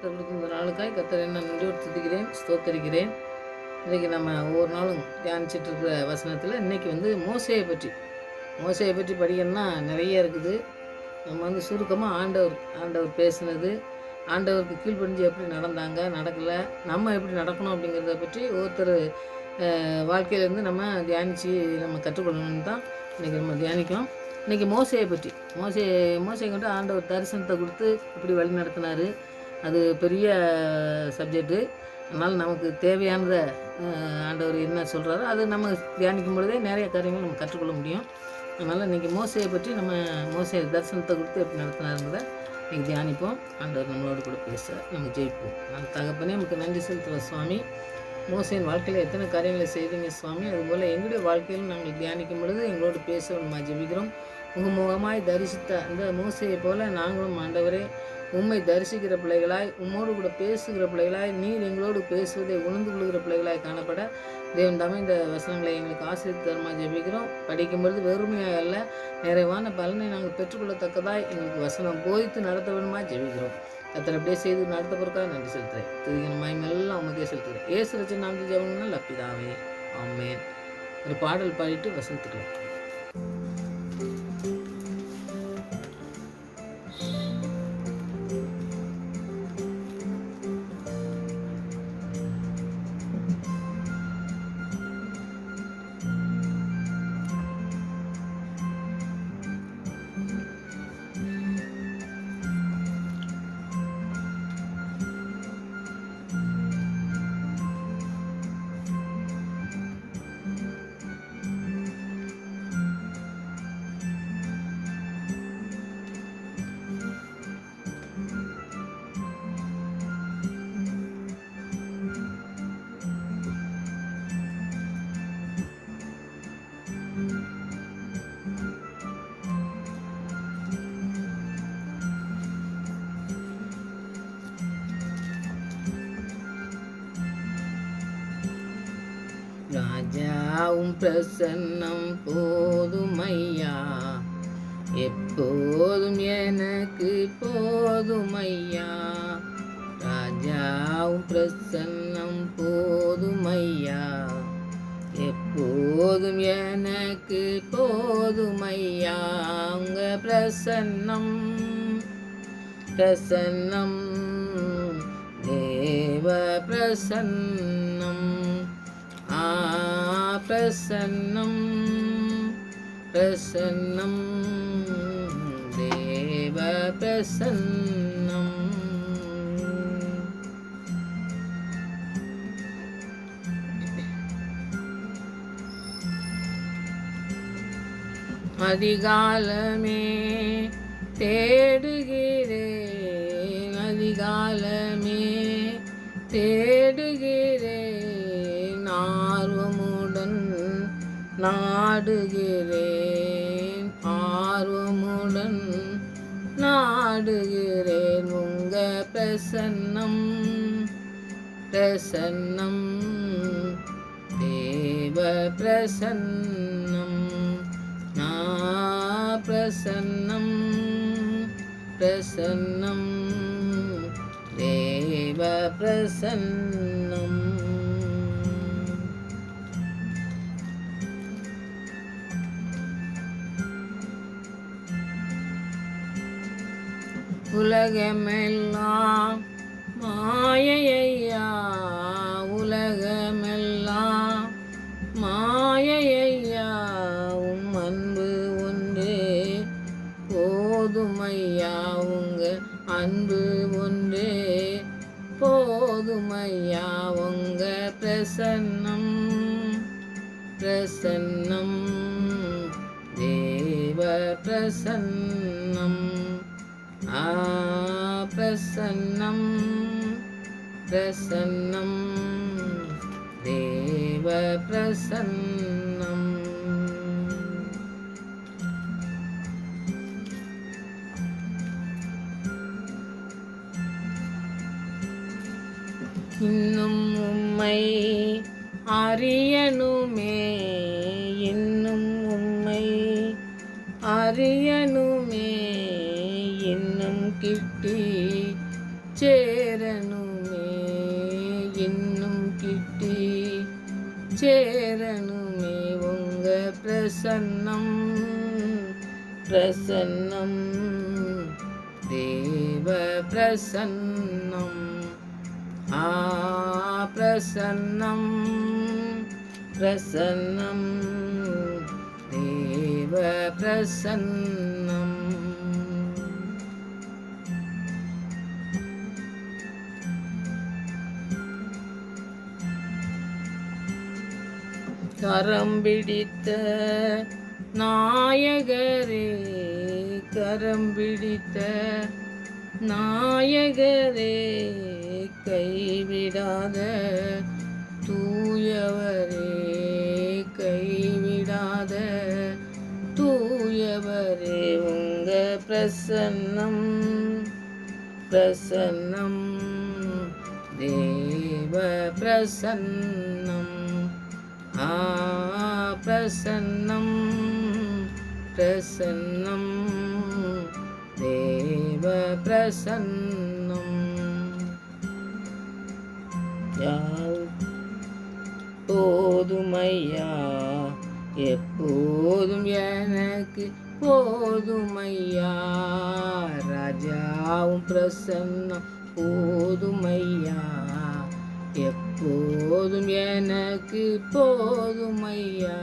கொடுத்த இந்த நாளுக்காய் கர்த்தரை நான் நன்றியோடு துதிக்கிறேன், ஸ்தோத்தரிக்கிறேன். இன்றைக்கி நம்ம ஒவ்வொரு நாளும் தியானிச்சிட்டு இருக்கிற வசனத்தில் இன்றைக்கி மோசேயை பற்றி படிக்கணும்னா நிறைய இருக்குது. நம்ம சுருக்கமாக ஆண்டவர் பேசுனது, ஆண்டவருக்கு கீழ்ப்படிஞ்சு எப்படி நடந்தாங்க, நடக்கலை, நம்ம எப்படி நடக்கணும் அப்படிங்கிறத பற்றி ஒவ்வொருத்தர் வாழ்க்கையிலேருந்து நம்ம தியானித்து நம்ம கற்றுக்கொள்ளணும்னு தான் இன்றைக்கி நம்ம தியானிக்கிறோம். இன்றைக்கி மோசே கொண்டு ஆண்டவர் தரிசனத்தை கொடுத்து எப்படி வழி நடத்தினார். அது பெரிய சப்ஜெக்டு. அதனால் நமக்கு தேவையானதை ஆண்டவர் என்ன சொல்கிறாரோ அது நம்ம தியானிக்கும் பொழுதே நிறைய காரியங்கள் நம்ம கற்றுக்கொள்ள முடியும். அதனால் இன்றைக்கி மோசையை பற்றி மோசே தரிசனத்தை கொடுத்து எப்படி நடத்தினாருங்கிறத இன்றைக்கி தியானிப்போம். ஆண்டவர் நம்மளோடு கூட பேச நம்ம ஜெயிப்போம். நான் தகப்பனே நமக்கு நன்றி செலுத்துகிற சுவாமி. மோசையின் வாழ்க்கையில் எத்தனை காரியங்களை செய்தீங்க சுவாமி. அதுபோல் எங்களுடைய வாழ்க்கையிலும் நாங்கள் தியானிக்கும் பொழுது எங்களோடு பேச நம்ம ஜெபிக்கிறோம். முகமுகமாய் தரிசித்த அந்த மோசையை போல் நாங்களும் ஆண்டவரே உம்மை தரிசிக்கிற பிள்ளைகளாய், உம்மோடு கூட பேசுகிற பிள்ளைகளாய், நீர் எங்களோடு பேசுவதை உணர்ந்து கொள்கிற பிள்ளைகளாய் காணப்பட தேவன் தாமே இந்த வசனங்களை எங்களுக்கு ஆசிரியர் தரமாக ஜெபிக்கிறோம். படிக்கும்பொழுது வெறுமையாக அல்ல, நிறைவான பலனை நாங்கள் பெற்றுக்கொள்ளத்தக்கதாய் எங்களுக்கு வசனம் போதித்து நடத்த வேணுமா ஜெபிக்கிறோம். கர்த்தர் அப்படியே செய்து நடத்த பொருட்காக நன்றி செலுத்துகிறேன். துதிக்கிற மகிமையெல்லாம் உமக்கே செலுத்துகிறேன். ஏசு ரச்சனை நாமத்தை ஜெபம்னா லப்பிதாவே ஆமென். ஒரு பாடல் பாடிட்டு வசனத்துக்கலாம். ராஜாவும் பிரசன்னம் போதுமையா, எப்போதும் எனக்கு போதுமையா. ராஜாவும் பிரசன்னம் போதுமையா, எப்போதும் எனக்கு போதுமையா. உங்க பிரசன்னம் தேவ பிரசன்னம், பிரசன்னம் தேவ பிரசன்னம். அதிகாலமே தேடுகிறேன், அதிகாலமே தேடுகிறேன், ஆர்வமுடன் நாடுகிறேன், ஆர்வமுடன் நாடுகிறேன். உங்க பிரசன்னம் தேவ பிரசன்னம், பிரசன்னம் தேவ பிரசன்னம். உலகமெல்லாம் மாயையா, உலகமெல்லாம் மாயையா, உம் அன்பு ஒன்றே போதுமையா. உங்க அன்பு ஒன்றே போதுமையா. உங்க பிரசன்னம் தேவ பிரசன்னம், பிரசன்னம் தேவ பிரசன்னம். இன்னும் உம்மை அறியணுமே, இன்னும் உம்மை அறியணுமே, இன்னும் கிட்டி சேரணுமே, சேரணுமே இன்னும் கிட்டி சேரணுமே உங்க பிரசன்னம் பிரசன்னம் தேவ பிரசன்னம் பிரசன்னம் பிரசன்னம் தேவ பிரசன்னம் கரம் பிடித்த நாயகரே கரம் பிடித்த நாயகரே கைவிடாத தூயவரே கைவிடாத தூயவரே உங்க பிரசன்னம் பிரசன்னம் தேவ பிரசன்னம் பிரசன்னம் பிரசன்னம் தேவ பிரசன்னம் போதுமையா எப்போதும் எனக்கு போதுமையா ராஜாவும் பிரசன்னம் போதுமையா எப்போதும் எனக்கு போதுமையா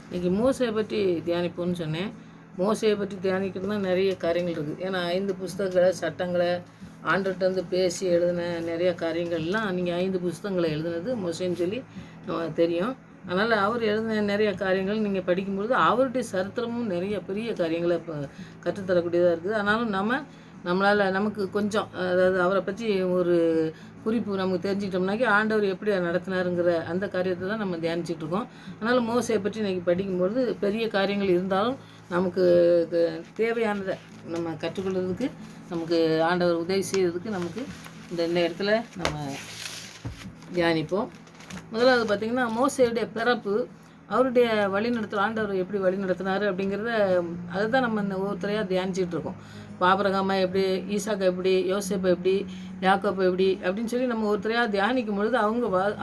இன்றைக்கி மோசையை பற்றி தியானிப்போன்னு சொன்னேன். மோசையை பற்றி தியானிக்கிறதுனா நிறைய காரியங்கள் இருக்குது. ஏன்னா 5 புஸ்தகங்களை சட்டங்களை ஆண்டவர்கிட்ட பேசி எழுதின நிறைய காரியங்கள்லாம் நீங்கள் 5 புஸ்தகங்களை எழுதுனது மோசைன்னு சொல்லி தெரியும். அதனால் அவர் எழுதின நிறைய காரியங்கள் நீங்கள் படிக்கும்பொழுது அவருடைய சரித்திரமும் நிறைய பெரிய காரியங்களை கற்றுத்தரக்கூடியதாக இருக்குது. ஆனாலும் நம்மளால் நமக்கு கொஞ்சம் அதாவது அவரை பற்றி ஒரு குறிப்பு நமக்கு தெரிஞ்சுக்கிட்டோம்னாக்கி ஆண்டவர் எப்படி நடத்தினாருங்கிற அந்த காரியத்தை தான் நம்ம தியானிச்சிட்ருக்கோம். அதனால் மோசையை பற்றி இன்றைக்கி படிக்கும்பொழுது பெரிய காரியங்கள் இருந்தாலும் நமக்கு தேவையானதை நம்ம கற்றுக்கொள்வதற்கு நமக்கு ஆண்டவர் உதவி செய்வதற்கு நமக்கு இந்த இடத்துல நம்ம தியானிப்போம். முதலாவது பார்த்திங்கன்னா மோசையுடைய பிறப்பு, அவருடைய வழிநடத்தல், ஆண்டவர் எப்படி வழி நடத்தினார் அப்படிங்கிறத அதை தான் நம்ம இந்த ஒவ்வொருத்தரையாக தியானிச்சிட்ருக்கோம். ஆபிரகாமை எப்படி, ஈசாக்கை எப்படி, யோசேப்பை எப்படி, யாக்கோப்பை எப்படி அப்படின்னு சொல்லி நம்ம ஒருத்தரையாக தியானிக்கும் பொழுது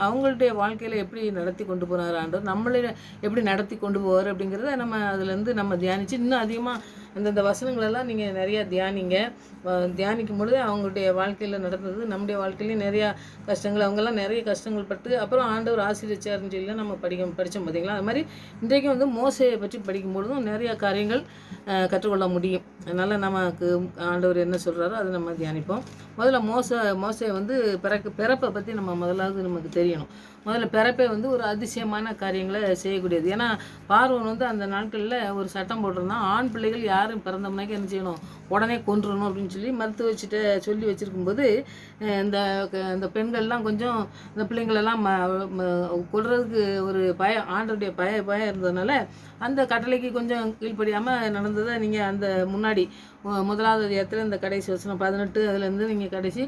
அவங்களுடைய வாழ்க்கையில் எப்படி நடத்தி கொண்டு போனார் ஆண்டவர், நம்மளை எப்படி நடத்தி கொண்டு போவார் அப்படிங்கிறத நம்ம அதுலேருந்து நம்ம தியானித்து இன்னும் அதிகமாக அந்தந்த வசனங்களெல்லாம் நீங்கள் நிறையா தியானிக்கும் பொழுது அவங்களுடைய வாழ்க்கையில் நடந்தது, நம்முடைய வாழ்க்கையிலையும் நிறையா கஷ்டங்கள், அவங்கெல்லாம் நிறைய கஷ்டங்கள் பட்டு அப்புறம் ஆண்டவர் ஆசீர்வதிச்சாருன்னு சொல்லி நம்ம படித்தோம் பார்த்தீங்களா. அது மாதிரி இன்றைக்கும் வந்து மோசையை பற்றி படிக்கும்பொழுதும் நிறையா காரியங்கள் கற்றுக்கொள்ள முடியும். அதனால் நமக்கு ஆண்டவர் என்ன சொல்கிறாரோ அதை நம்ம தியானிப்போம். முதல்ல மோசையை வந்து பிறப்பை பற்றி நம்ம முதலாவது நமக்கு தெரியணும். முதல்ல பிறப்பை வந்து ஒரு அதிசயமான காரியங்களை செய்யக்கூடியது. ஏன்னா பார்வோன் வந்து அந்த நாட்களில் ஒரு சட்டம் போட்டிருந்தான், ஆண் பிள்ளைகள் யாரும் பிறந்தோம்னாக்கி என்ன செய்யணும், உடனே கொன்றுணும் அப்படின்னு சொல்லி மருத்துவ சொல்லி வச்சுருக்கும்போது இந்த பெண்கள்லாம் கொஞ்சம் இந்த பிள்ளைங்களெல்லாம் கொல்றதுக்கு ஒரு ஆண்டோடைய பயம் இருந்ததுனால அந்த கட்டளைக்கு கொஞ்சம் கீழ்ப்படியாமல் நடந்ததை நீங்கள் அந்த முன்னாடி முதலாவது அதிகாரத்தில் இந்த கடைசி வசனம் 18 அதுலேருந்து நீங்கள் கடைசி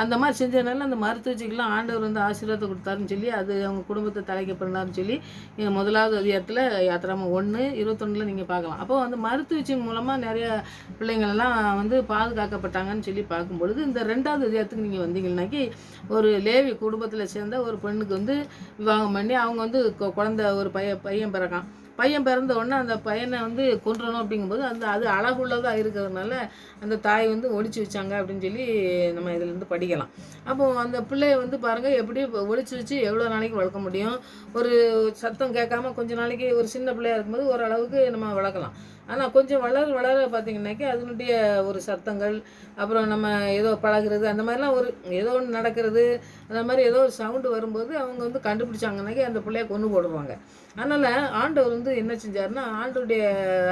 அந்த மாதிரி செஞ்சதுனால அந்த மருத்துவச்சிக்கெல்லாம் ஆண்டவர் வந்து ஆசீர்வாதத்தை கொடுத்தாருன்னு சொல்லி அது அவங்க குடும்பத்தை தலைக்க பண்ணாருன்னு சொல்லி முதலாவது அதிகாரத்தில் யாத்திராமம் 1:21 நீங்கள் பார்க்கலாம். அப்போ அந்த மருத்துவச்சின் மூலமாக நிறைய பிள்ளைங்களெல்லாம் வந்து பாதுகாக்கப்பட்டாங்கன்னு சொல்லி பார்க்கும்பொழுது இந்த 2வது அதிகாரத்துக்கு நீங்கள் வந்தீங்கன்னாக்கி ஒரு லேவி குடும்பத்தில் சேர்ந்த ஒரு பெண்ணுக்கு வந்து விவாகம் பண்ணி அவங்க வந்து குழந்தை ஒரு பையன் பிறக்கான். பையன் பிறந்த உடனே அந்த பையனை வந்து கொன்றணும் அப்படிங்கும்போது அது அழகுள்ளதாக இருக்கிறதுனால அந்த தாய் வந்து ஒழிச்சு வச்சாங்க அப்படின்னு சொல்லி நம்ம இதிலேருந்து படிக்கலாம். அப்போது அந்த பிள்ளைய வந்து பாருங்கள் எப்படி ஒழிச்சு வச்சு எவ்வளோ நாளைக்கு வளர்க்க முடியும். ஒரு சத்தம் கேட்காம கொஞ்சம் நாளைக்கு ஒரு சின்ன பிள்ளையாக இருக்கும்போது ஓரளவுக்கு நம்ம வளர்க்கலாம். ஆனால் கொஞ்சம் வளர பார்த்திங்கனாக்கி அதனுடைய ஒரு சத்தங்கள், அப்புறம் நம்ம ஏதோ பழகிறது, அந்த மாதிரிலாம் ஒரு ஏதோ ஒன்று நடக்கிறது, அந்த மாதிரி ஏதோ ஒரு சவுண்டு வரும்போது அவங்க வந்து கண்டுபிடிச்சாங்கனாக்கி அந்த பிள்ளைய கொண்டு போடுவாங்க. அதனால் ஆண்டவர் வந்து வந்து என்ன செஞ்சாருன்னா, ஆண்டவருடைய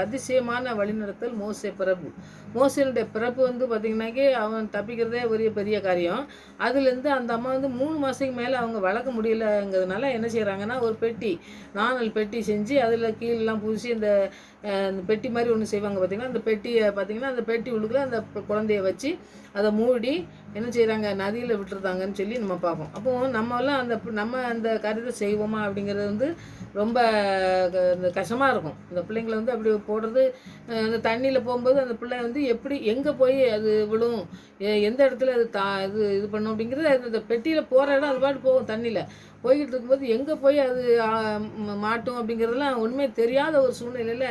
அதிசயமான வழிநடத்தல் மோசே பிறப்பு. மோசேனுடைய பிறப்பு வந்து பார்த்திங்கனாக்கி அவன் தப்பிக்கிறதே ஒரு பெரிய காரியம். அதுலேருந்து அந்த அம்மா வந்து 3 மாதத்துக்கு மேலே அவங்க வளர்க்க முடியலங்கிறதுனால என்ன செய்கிறாங்கன்னா, ஒரு பெட்டி, நாணல் பெட்டி செஞ்சு அதில் கீழெலாம் பூசி இந்த பெட்டி மாதிரி ஒன்று செய்வாங்க பார்த்திங்கன்னா, அந்த பெட்டியை பார்த்திங்கன்னா, அந்த பெட்டி உள்ளுக்குள்ள அந்த குழந்தைய வச்சு அதை மூடி என்ன செய்கிறாங்க, நதியில் விட்டுருந்தாங்கன்னு சொல்லி நம்ம பார்ப்போம். அப்போது நம்ம அந்த காரியத்தை செய்வோமா அப்படிங்கிறது வந்து ரொம்ப இந்த கஷ்டமாக இருக்கும். இந்த பிள்ளைங்களை வந்து அப்படி போடுறது, அந்த தண்ணியில் போகும்போது அந்த பிள்ளை வந்து எப்படி எங்கே போய் அது விழும், எந்த இடத்துல அது இது பண்ணும் அப்படிங்கிறது, அந்த பெட்டியில் போகிற இடம் அது பாட்டு போகும் தண்ணியில் போய்கிட்டு இருக்கும்போது எங்கே போய் அது மாட்டும் அப்படிங்கிறதுலாம் உண்மை தெரியாத ஒரு சூழ்நிலையில்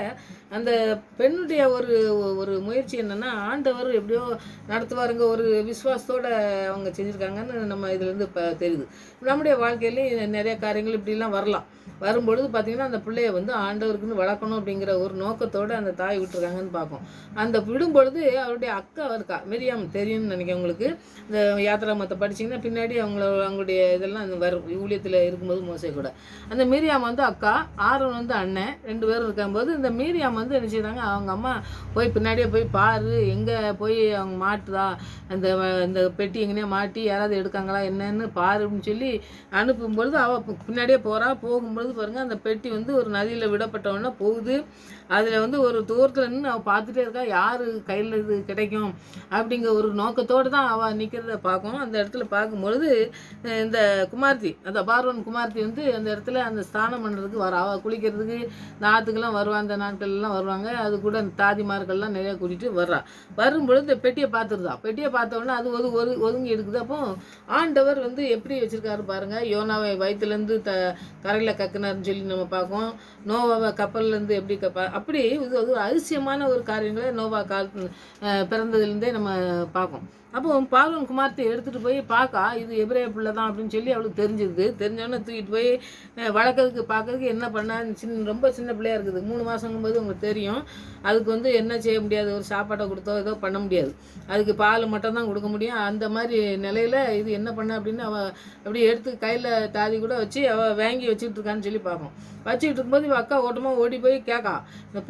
அந்த பெண்ணுடைய ஒரு ஒரு முயற்சி என்னென்னா, ஆண்டவர் எப்படியோ நடத்துவாருங்க ஒரு விசுவாசத்தோடு அவங்க செஞ்சுருக்காங்கன்னு நம்ம இதுலேருந்து தெரியுது. நம்முடைய வாழ்க்கையிலையும் நிறைய காரியங்கள் இப்படிலாம் வரலாம். வரும்பொழுது பார்த்திங்கன்னா, அந்த பிள்ளைய வந்து ஆண்டவருக்குன்னு வளர்க்கணும் அப்படிங்கிற ஒரு நோக்கத்தோடு அந்த தாய் விட்டுருக்காங்கன்னு பார்ப்போம். அந்த விடும்பொழுது அவருடைய அக்கா இருக்கா, மிரியாம் தெரியும்னு நினைக்கிறேன் உங்களுக்கு. இந்த யாத்திராமத்தை படிச்சிங்கன்னா பின்னாடி அவங்களுடைய இதெல்லாம் வரும் ஊழியத்தில் இருக்கும்போது மோசே கூட. அந்த மிரியாம் வந்து அக்கா, ஆரோன் வந்து அண்ணன், 2 பேரும் இருக்கும்போது இந்த மிரியாம் வந்து என்ன செய்கிறாங்க, அவங்க அம்மா போய் பின்னாடியே போய் பாரு, எங்கே போய் அவங்க மாட்டுதா, இந்த பெட்டி எங்கேனே மாட்டி யாராவது எடுக்காங்களா என்னன்னு பாரு அப்படின்னு சொல்லி அனுப்பும்பொழுது அவள் பின்னாடியே போகும்பொழுது பாருங்கள், அந்த பெட்டி வந்து ஒரு நதியில் விடப்பட்டவொன்னே போகுது. அதில் வந்து ஒரு தூரத்தில் நின்று அவள் பார்த்துட்டே இருக்கா, யார் கையில் இது கிடைக்கும் அப்படிங்கிற ஒரு நோக்கத்தோடு தான் அவள் நிற்கிறத பார்க்கணும். அந்த இடத்துல பார்க்கும்பொழுது இந்த குமார்த்தி, அந்த பார்வன் குமார்த்தி வந்து அந்த இடத்துல அந்த ஸ்நானம் பண்ணுறதுக்கு அவள் குளிக்கிறதுக்கு இந்த ஆற்றுக்கெல்லாம் வருவாள், அந்த நாட்கள்லாம் வருவாங்க. அது கூட அந்த தாதிமார்கள்லாம் நிறையா கூட்டிகிட்டு வரும்பொழுது இந்த பெட்டியை பார்த்துருதா. பெட்டியை பார்த்தோன்னே அது ஒதுங்கி எடுக்குது. அப்போ ஆண்டவர் வந்து எப்படி வச்சுருக்காரு பாருங்கள், யோனாவை வயிற்றுலேருந்து கரையில் கக்குனாருன்னு சொல்லி நம்ம பார்க்கோம். நோவாவை கப்பல்லேருந்து எப்படி அப்படி இது ஒரு அதிசயமான ஒரு காரியங்களை நோவா பிறந்ததுலேருந்தே நம்ம பார்க்கோம். அப்போ பார்வன் குமார்த்தை எடுத்துகிட்டு போய் பார்க்கா, இது எபிரேய பிள்ளை தான் அப்படின்னு சொல்லி அவளுக்கு தெரிஞ்சோடனே தூக்கிட்டு போய் பார்க்கறதுக்கு என்ன பண்ணா, ரொம்ப சின்ன பிள்ளையாக இருக்குது, 3 மாதங்கும்போது உங்களுக்கு தெரியும். அதுக்கு வந்து என்ன செய்ய முடியாது, ஒரு சாப்பாட்டை கொடுத்தோ ஏதோ பண்ண முடியாது, அதுக்கு பால் மட்டும் தான் கொடுக்க முடியும். அந்த மாதிரி நிலையில் இது என்ன பண்ண அப்படின்னு அவள் அப்படி எடுத்து கையில் தாதி கூட வச்சு அவள் வாங்கி வச்சுக்கிட்டு இருக்கான்னு சொல்லி பார்ப்போம். வச்சுக்கிட்டு இருக்கும்போது இவள் அக்கா ஓட்டமாக ஓடி போய் கேட்கா, இந்த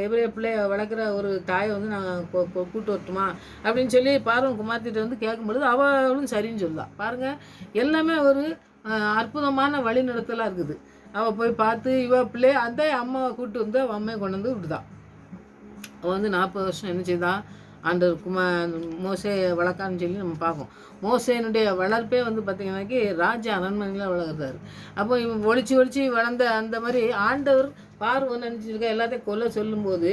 எபிரேய பிள்ளைய வளர்க்குற ஒரு தாயை வந்து நான் கூட்டு வரட்டுமா அப்படின்னு சொல்லி பார்வன் குமார்த்திட்ட வந்து கேட்கும்பொழுது அவளும் சரின்னு சொல்லுதா. பாருங்கள், எல்லாமே ஒரு அற்புதமான வழிநடத்தலாக இருக்குது. அவள் போய் பார்த்து பிள்ளை அந்த அம்மாவை கூப்பிட்டு வந்து அவள் அம்மையை கொண்டு வந்து விட்டுதான். அவள் வந்து 40 வருஷம் என்ன செய்தா, ஆண்டவர் மோசேயை வளர்க்கான்னு சொல்லி நம்ம பார்ப்போம். மோசேனுடைய வளர்ப்பே வந்து பார்த்திங்கன்னாக்கி ராஜா அரண்மனையில் வளர்க்குறாரு. அப்போ இவன் ஒழிச்சு வளர்ந்த அந்த மாதிரி ஆண்டவர் பார்வன் நினச்சிருக்க எல்லாத்தையும் கொல்ல சொல்லும்போது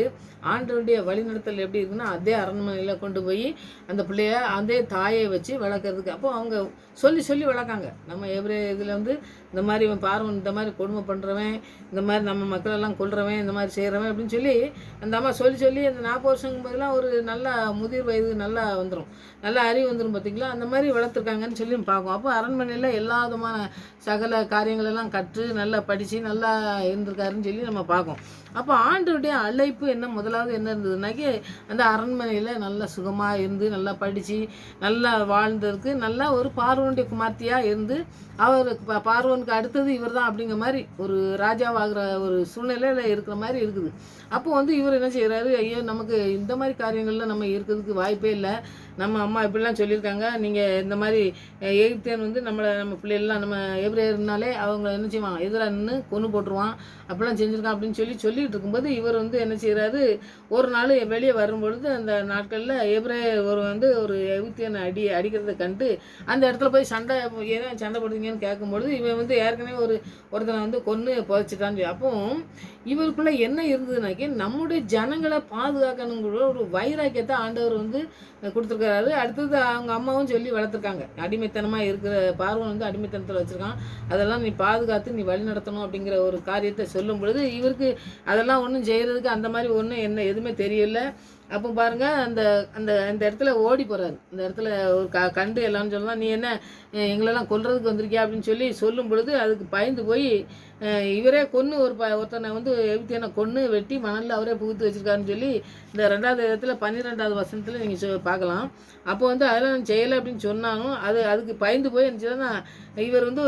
ஆண்டவருடைய வழிநடத்தல் எப்படி இருக்குன்னா, அதே அரண்மனையில் கொண்டு போய் அந்த பிள்ளைய அதே தாயை வச்சு வளர்க்குறதுக்கு. அப்போ அவங்க சொல்லி வளர்க்காங்க. நம்ம இதில் வந்து இந்த மாதிரி இவன் பார்வன் இந்த மாதிரி கொடுமை பண்ணுறவன், இந்த மாதிரி நம்ம மக்களெல்லாம் கொல்றவன், இந்த மாதிரி செய்கிறவன் அப்படின்னு சொல்லி அந்த அம்மா சொல்லி அந்த 40 வருஷங்கும் போதெல்லாம் ஒரு நல்ல முதிர் வயது நல்லா வந்துடும், நல்ல அறிவு வந்துடும் பார்த்திங்களா. அந்த மாதிரி வளர்த்துருக்காங்கன்னு சொல்லி பார்க்கும். அப்போ அரண்மனையில் எல்லா விதமான சகல காரியங்களெல்லாம் கற்று நல்லா படித்து நல்லா இருந்திருக்காருன்னு சொல்லி நம்ம பார்க்கோம். அப்போ ஆண்டவருடைய அழைப்பு என்ன, முதலாவது என்ன இருந்ததுனாக்கி அந்த அரண்மனையில் நல்லா சுகமாக இருந்து நல்லா படித்து நல்லா வாழ்ந்ததுக்கு நல்லா ஒரு பார்வனுடைய குமார்த்தியாக இருந்து அவர் பார்வனுக்கு அடுத்தது இவர் தான் அப்படிங்கிற மாதிரி ஒரு ராஜாவாகிற ஒரு சூழ்நிலையில் இருக்கிற மாதிரி இருக்குது. அப்போ வந்து இவர் என்ன செய்கிறாரு, ஐயோ நமக்கு இந்த மாதிரி காரியங்களில் நம்ம இருக்கிறதுக்கு வாய்ப்பே இல்லை, நம்ம அம்மா இப்படிலாம் சொல்லியிருக்காங்க, நீங்கள் இந்த மாதிரி எகிப்தியன் வந்து நம்ம பிள்ளைகள்லாம் நம்ம எபிரேயர்னாலே அவங்க என்ன செய்வாங்க, எதிராக நின்று கொன்று போட்டுருவான், அப்படிலாம் செஞ்சுருக்கான் அப்படின்னு சொல்லிட்டு இருக்கும்போது இவர் வந்து என்ன செய்கிறாரு, ஒரு நாள் வெளியே வரும்பொழுது அந்த நாட்களில் எபிரேயர் ஒரு எகிப்தியனை அடிக்கிறத கண்டு அந்த இடத்துல போய் ஏன் சண்டை போடுறீங்கன்னு கேட்கும்பொழுது இவன் வந்து ஏற்கனவே ஒருத்தனை வந்து கொன்று புதைச்சிட்டான்னு. அப்போ இவருக்குள்ளே என்ன இருந்ததுனாக்கி நம்முடைய ஜனங்களை பாதுகாக்கணுங்கிற ஒரு வைராக்கியத்தை ஆண்டவர் வந்து கொடுத்துருக்காரு. அடுத்தது அவங்க அம்மாவும் சொல்லி வளர்த்துருக்காங்க. அடிமைத்தனமாக இருக்கிற பார்வன் வந்து அடிமைத்தனத்தில் வச்சுருக்கான், அதெல்லாம் நீ பாதுகாத்து நீ வழி நடத்தணும் அப்படிங்கிற ஒரு காரியத்தை சொல்லும் பொழுது இவருக்கு அதெல்லாம் ஒன்றும் செய்கிறதுக்கு அந்த மாதிரி ஒன்றும் எதுவுமே தெரியல. அப்போ பாருங்கள், அந்த இடத்துல ஓடி போகிறாரு. இந்த இடத்துல ஒரு கண்டு எல்லாம்னு சொல்லலாம், நீ என்ன எங்களெல்லாம் கொல்றதுக்கு வந்திருக்கியா அப்படின்னு சொல்லும் பொழுது அதுக்கு பயந்து போய் இவரே கொன்று ஒருத்தனை வந்து எகிப்தியனை கொன்று வெட்டி மணலில் அவரே புகுத்து வச்சுருக்காருன்னு சொல்லி இந்த 2வது இடத்துல 12வது வசனத்தில் நீங்கள் பார்க்கலாம். அப்போ வந்து அதெல்லாம் செய்யலை அப்படின்னு சொன்னாலும் அதுக்கு பயந்து போய் இருந்துச்சுன்னா இவர் வந்து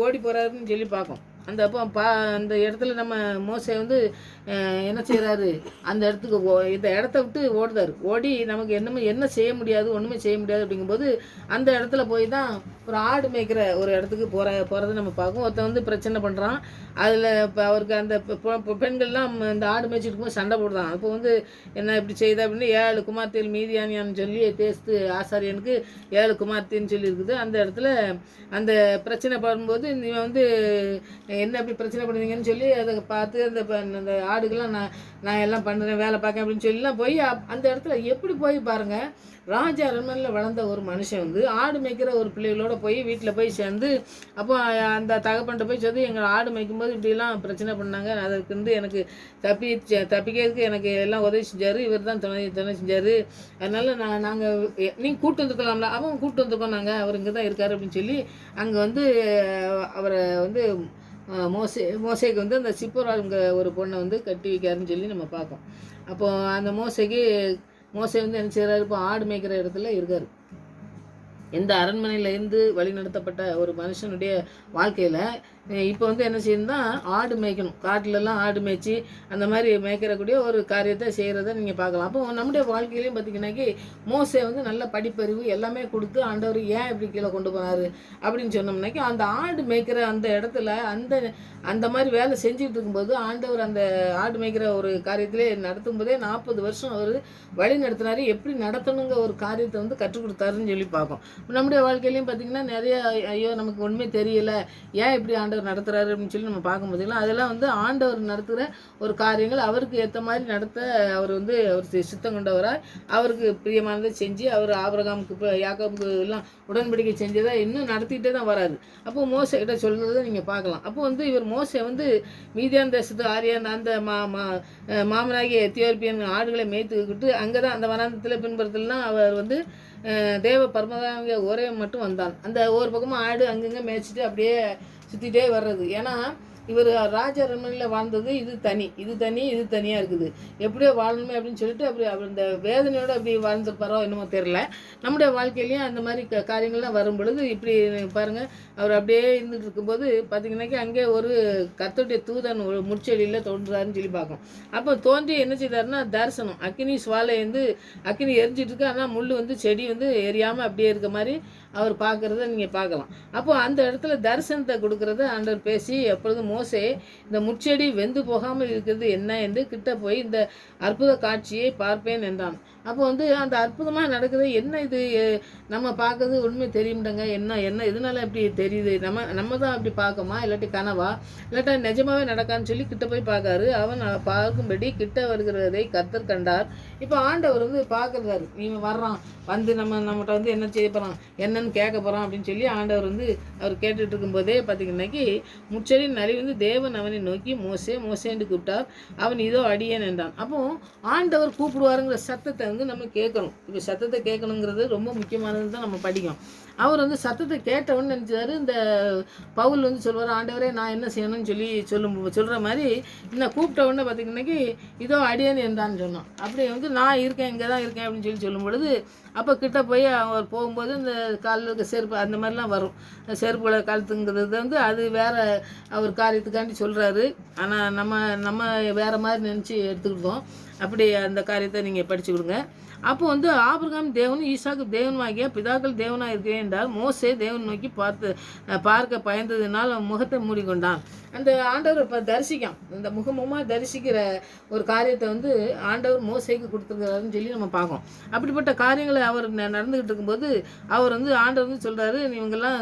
ஓடி போகிறாருன்னு சொல்லி பார்க்கும். அந்த அப்போ அந்த இடத்துல நம்ம மோசே வந்து என்ன செய்கிறாரு, அந்த இடத்துக்கு இந்த இடத்த விட்டு ஓடுதார். ஓடி நமக்கு என்ன செய்ய முடியாது, ஒன்றுமே செய்ய முடியாது அப்படிங்கும்போது அந்த இடத்துல போய் தான் ஒரு ஆடு மேய்க்கிற ஒரு இடத்துக்கு போகிறத நம்ம பார்க்கும். ஒருத்தன் வந்து பிரச்சனை பண்ணுறான். அதில் இப்போ அவருக்கு அந்த பெண்கள்லாம் இந்த ஆடு மேய்ச்சிட்டு இருக்கும்போது சண்டை போடுறான். அப்போ வந்து என்ன இப்படி செய்த அப்படின்னு 7 குமார்த்திகள் மீதியானியான்னு சொல்லி தேஸ்து ஆசாரியனுக்கு 7 குமார்த்தின்னு சொல்லி இருக்குது. அந்த இடத்துல அந்த பிரச்சனை பண்ணும்போது இவன் வந்து என்ன இப்படி பிரச்சனை பண்ணுவீங்கன்னு சொல்லி அதை பார்த்து அந்த ஆடுகள்லாம் நான் எல்லாம் பண்ணுறேன், வேலை பார்க்கேன் அப்படின்னு சொல்லிலாம் போய் அந்த இடத்துல எப்படி போய் பாருங்கள், ராஜ அரண்மனையில் வளர்ந்த ஒரு மனுஷன் வந்து ஆடு மேய்க்கிற ஒரு பிள்ளைகளோடு போய் வீட்டில் போய் சேர்ந்து அப்போ அந்த தகப்பன்ட்ட போய் சொல்லி எங்கள் ஆடு மேய்க்கும்போது இப்படிலாம் பிரச்சனை பண்ணாங்க, அதுக்கு வந்து எனக்கு தப்பிக்கிறதுக்கு எனக்கு எல்லாம் உதவி செஞ்சார், இவர் தான் துணை செஞ்சார், அதனால் நாங்கள் நீங்கள் கூப்பிட்டு வந்துருக்கலாம்ல, அவன் கூப்பிட்டு வந்துருக்கோம், நாங்கள் அவர் இங்கே தான் இருக்கார் அப்படின்னு சொல்லி அங்கே வந்து அவரை வந்து மோசேக்கு வந்து அந்த சிப்போராளுங்க ஒரு பொண்ணை வந்து கட்டி வைக்காருன்னு சொல்லி நம்ம பார்ப்போம். அப்போது அந்த மோசே வந்து என்ன செய்கிறாரு, இப்போ ஆடு மேய்க்கிற இடத்துல இருக்கார். எந்த அரண்மனையில் இருந்து வழி நடத்தப்பட்ட ஒரு மனுஷனுடைய வாழ்க்கையில் இப்போ வந்து என்ன செய்யணும்னா ஆடு மேய்க்கணும், காட்டிலெல்லாம் ஆடு மேய்ச்சி அந்த மாதிரி மேய்க்கிறக்கூடிய ஒரு காரியத்தை செய்கிறத நீங்கள் பார்க்கலாம். அப்போ நம்முடைய வாழ்க்கையிலையும் பார்த்திங்கன்னாக்கி மோசே வந்து நல்ல படிப்பறிவு எல்லாமே கொடுத்து ஆண்டவர் ஏன் இப்படி கீழே கொண்டு போனார் அப்படின்னு சொன்னோம்னாக்கி அந்த ஆடு மேய்க்கிற அந்த இடத்துல அந்த மாதிரி வேலை செஞ்சுட்டு இருக்கும்போது ஆண்டவர் அந்த ஆடு மேய்க்கிற ஒரு காரியத்திலே நடத்தும் போதே 40 வருஷம் அவர் வழி நடத்தினார். எப்படி நடத்தணுங்கிற ஒரு காரியத்தை வந்து கற்றுக் கொடுத்தாருன்னு சொல்லி பார்ப்போம். நம்முடைய வாழ்க்கையிலையும் பார்த்திங்கன்னா நிறைய ஐயோ நமக்கு ஒன்றுமே தெரியல, ஏன் இப்படி ஆண்டவர் நடத்துகிறாரு அப்படின்னு சொல்லி நம்ம பார்க்கும்போதுலாம் அதெல்லாம் வந்து ஆண்டவர் நடத்துகிற ஒரு காரியங்கள் அவருக்கு ஏற்ற மாதிரி நடத்த அவர் வந்து அவர் சித்தம் கொண்டவராக அவருக்கு பிரியமானதை செஞ்சு அவர் ஆபிரகாமுக்கு யாக்கோபுக்கு எல்லாம் உடன்படிக்கை செஞ்சதை இன்னும் நடத்திக்கிட்டே தான் வராரு. அப்போ மோசே கிட்ட சொல்கிறத நீங்கள் பார்க்கலாம். அப்போ வந்து இவர் மோசே வந்து மீதியான் தேசத்து ஆரியான் அந்த மாமனாகிய எத்தியோப்பியன் ஆடுகளை மேய்த்துக்கிட்டு அங்கே தான் அந்த வனாந்தத்தில் பின்பற்றலாம் அவர் வந்து தேவ பரமதாங்க ஒரே மட்டும் வந்தான். அந்த ஒரு பக்கமும் ஆடு அங்கங்கே மேய்ச்சிட்டு அப்படியே சுற்றிட்டே வர்றது. ஏன்னா இவர் ராஜ அரண்மனையில் வாழ்ந்தது இது தனியாக இருக்குது, எப்படியோ வாழணுமே அப்படின்னு சொல்லிட்டு அப்படி அவர் இந்த வேதனையோடு அப்படி வாழ்ந்துருப்பாரோ என்னமோ தெரில. நம்முடைய வாழ்க்கையிலையும் அந்த மாதிரி காரியங்கள்லாம் வரும் பொழுது இப்படி பாருங்கள், அவர் அப்படியே இருந்துகிட்டு இருக்கும்போது பார்த்திங்கனாக்கி அங்கே ஒரு கர்த்தருடைய தூதன் ஒரு முட்செடியில் தோன்றுறாருன்னு சொல்லி பார்க்கும். அப்போ தோன்றி என்ன செய்தாருன்னா தரிசனம், அக்கினி சுவாலை வந்து அக்கினி எரிஞ்சிட்டு இருக்கு, ஆனால் முள் வந்து செடி வந்து எரியாமல் அப்படியே இருக்க மாதிரி அவர் பார்க்குறத நீங்கள் பார்க்கலாம். அப்போது அந்த இடத்துல தரிசனத்தை கொடுக்குறத ஆண்டவர் பேசி எப்பொழுதும் மோசே இந்த முட்செடி வெந்து போகாமல் இருக்கிறது என்ன என்று கிட்ட போய் இந்த அற்புத காட்சியை பார்ப்பேன் என்றான். அப்போ வந்து அந்த அற்புதமாக நடக்குது, என்ன இது நம்ம பார்க்குறது உண்மை தெரியும்டங்க, என்ன இதனால இப்படி தெரியுது, நம்ம தான் அப்படி பார்க்கமா இல்லாட்டி கனவா இல்லாட்டா நிஜமாவே நடக்கான்னு சொல்லி கிட்ட போய் பார்க்காரு. அவன் பார்க்கும்படி கிட்ட வருகிறதை கர்த்தர் கண்டார். இப்போ ஆண்டவர் வந்து பார்க்குறாரு, இவன் வர்றான், வந்து நம்மகிட்ட வந்து என்ன செய்ய போகிறான், என்னன்னு கேட்க போகிறான் அப்படின்னு சொல்லி ஆண்டவர் வந்து அவர் கேட்டுட்டு இருக்கும்போதே பார்த்திங்கனாக்கி முச்செடியின் நலி வந்து தேவன் அவனை நோக்கி மோசேன்னு கூப்பிட்டார். அவன் இதோ அடியேன் என்றான். அப்போ ஆண்டவர் கூப்பிடுவாருங்கிற சத்தத்தை வந்து நம்ம கேட்கணும். இப்போ சத்தத்தை கேட்கணுங்கிறது ரொம்ப முக்கியமானது தான் நம்ம படிக்கணும். அவர் வந்து சத்தத்தை கேட்டவன்னு நினச்சாரு. இந்த பவுல் வந்து சொல்வார், ஆண்டவரே நான் என்ன செய்யணும்னு சொல்லி சொல்கிற மாதிரி இன்னும் கூப்பிட்டவொடனே பார்த்திங்கனாக்கி இதோ அடியேன் என்றான்னு சொன்னான். அப்படி வந்து நான் இருக்கேன், இங்கே தான் இருக்கேன் அப்படின்னு சொல்லி சொல்லும் பொழுது அப்போ கிட்ட போய் அவர் போகும்போது இந்த காலில் செருப்பு அந்த மாதிரிலாம் வரும், செருப்புகளை கழுத்துங்கிறது வந்து அது வேறு அவர் காரியத்துக்காண்டி சொல்கிறாரு. ஆனால் நம்ம வேறு மாதிரி நினச்சி எடுத்துக்கிட்டோம். அப்படி அந்த காரியத்தை நீங்கள் படித்து கொடுங்க. அப்போ வந்து ஆபிரகாம் தேவனும் ஈசாக்கு தேவனுமாகிய பிதாக்கள் தேவனாக இருக்கிறேன் என்றால் மோசே தேவன் நோக்கி பார்க்க பயந்ததினால் முகத்தை மூடிக்கொண்டான். அந்த ஆண்டவர் இப்போ தரிசிக்கான், இந்த முகமுகமாக தரிசிக்கிற ஒரு காரியத்தை வந்து ஆண்டவர் மோசேக்கு கொடுத்துருக்கிறாருன்னு சொல்லி நம்ம பார்க்கோம். அப்படிப்பட்ட காரியங்களை அவர் நடந்துக்கிட்டு இருக்கும்போது அவர் வந்து ஆண்டவர் வந்து சொல்கிறாரு, இவங்கெல்லாம்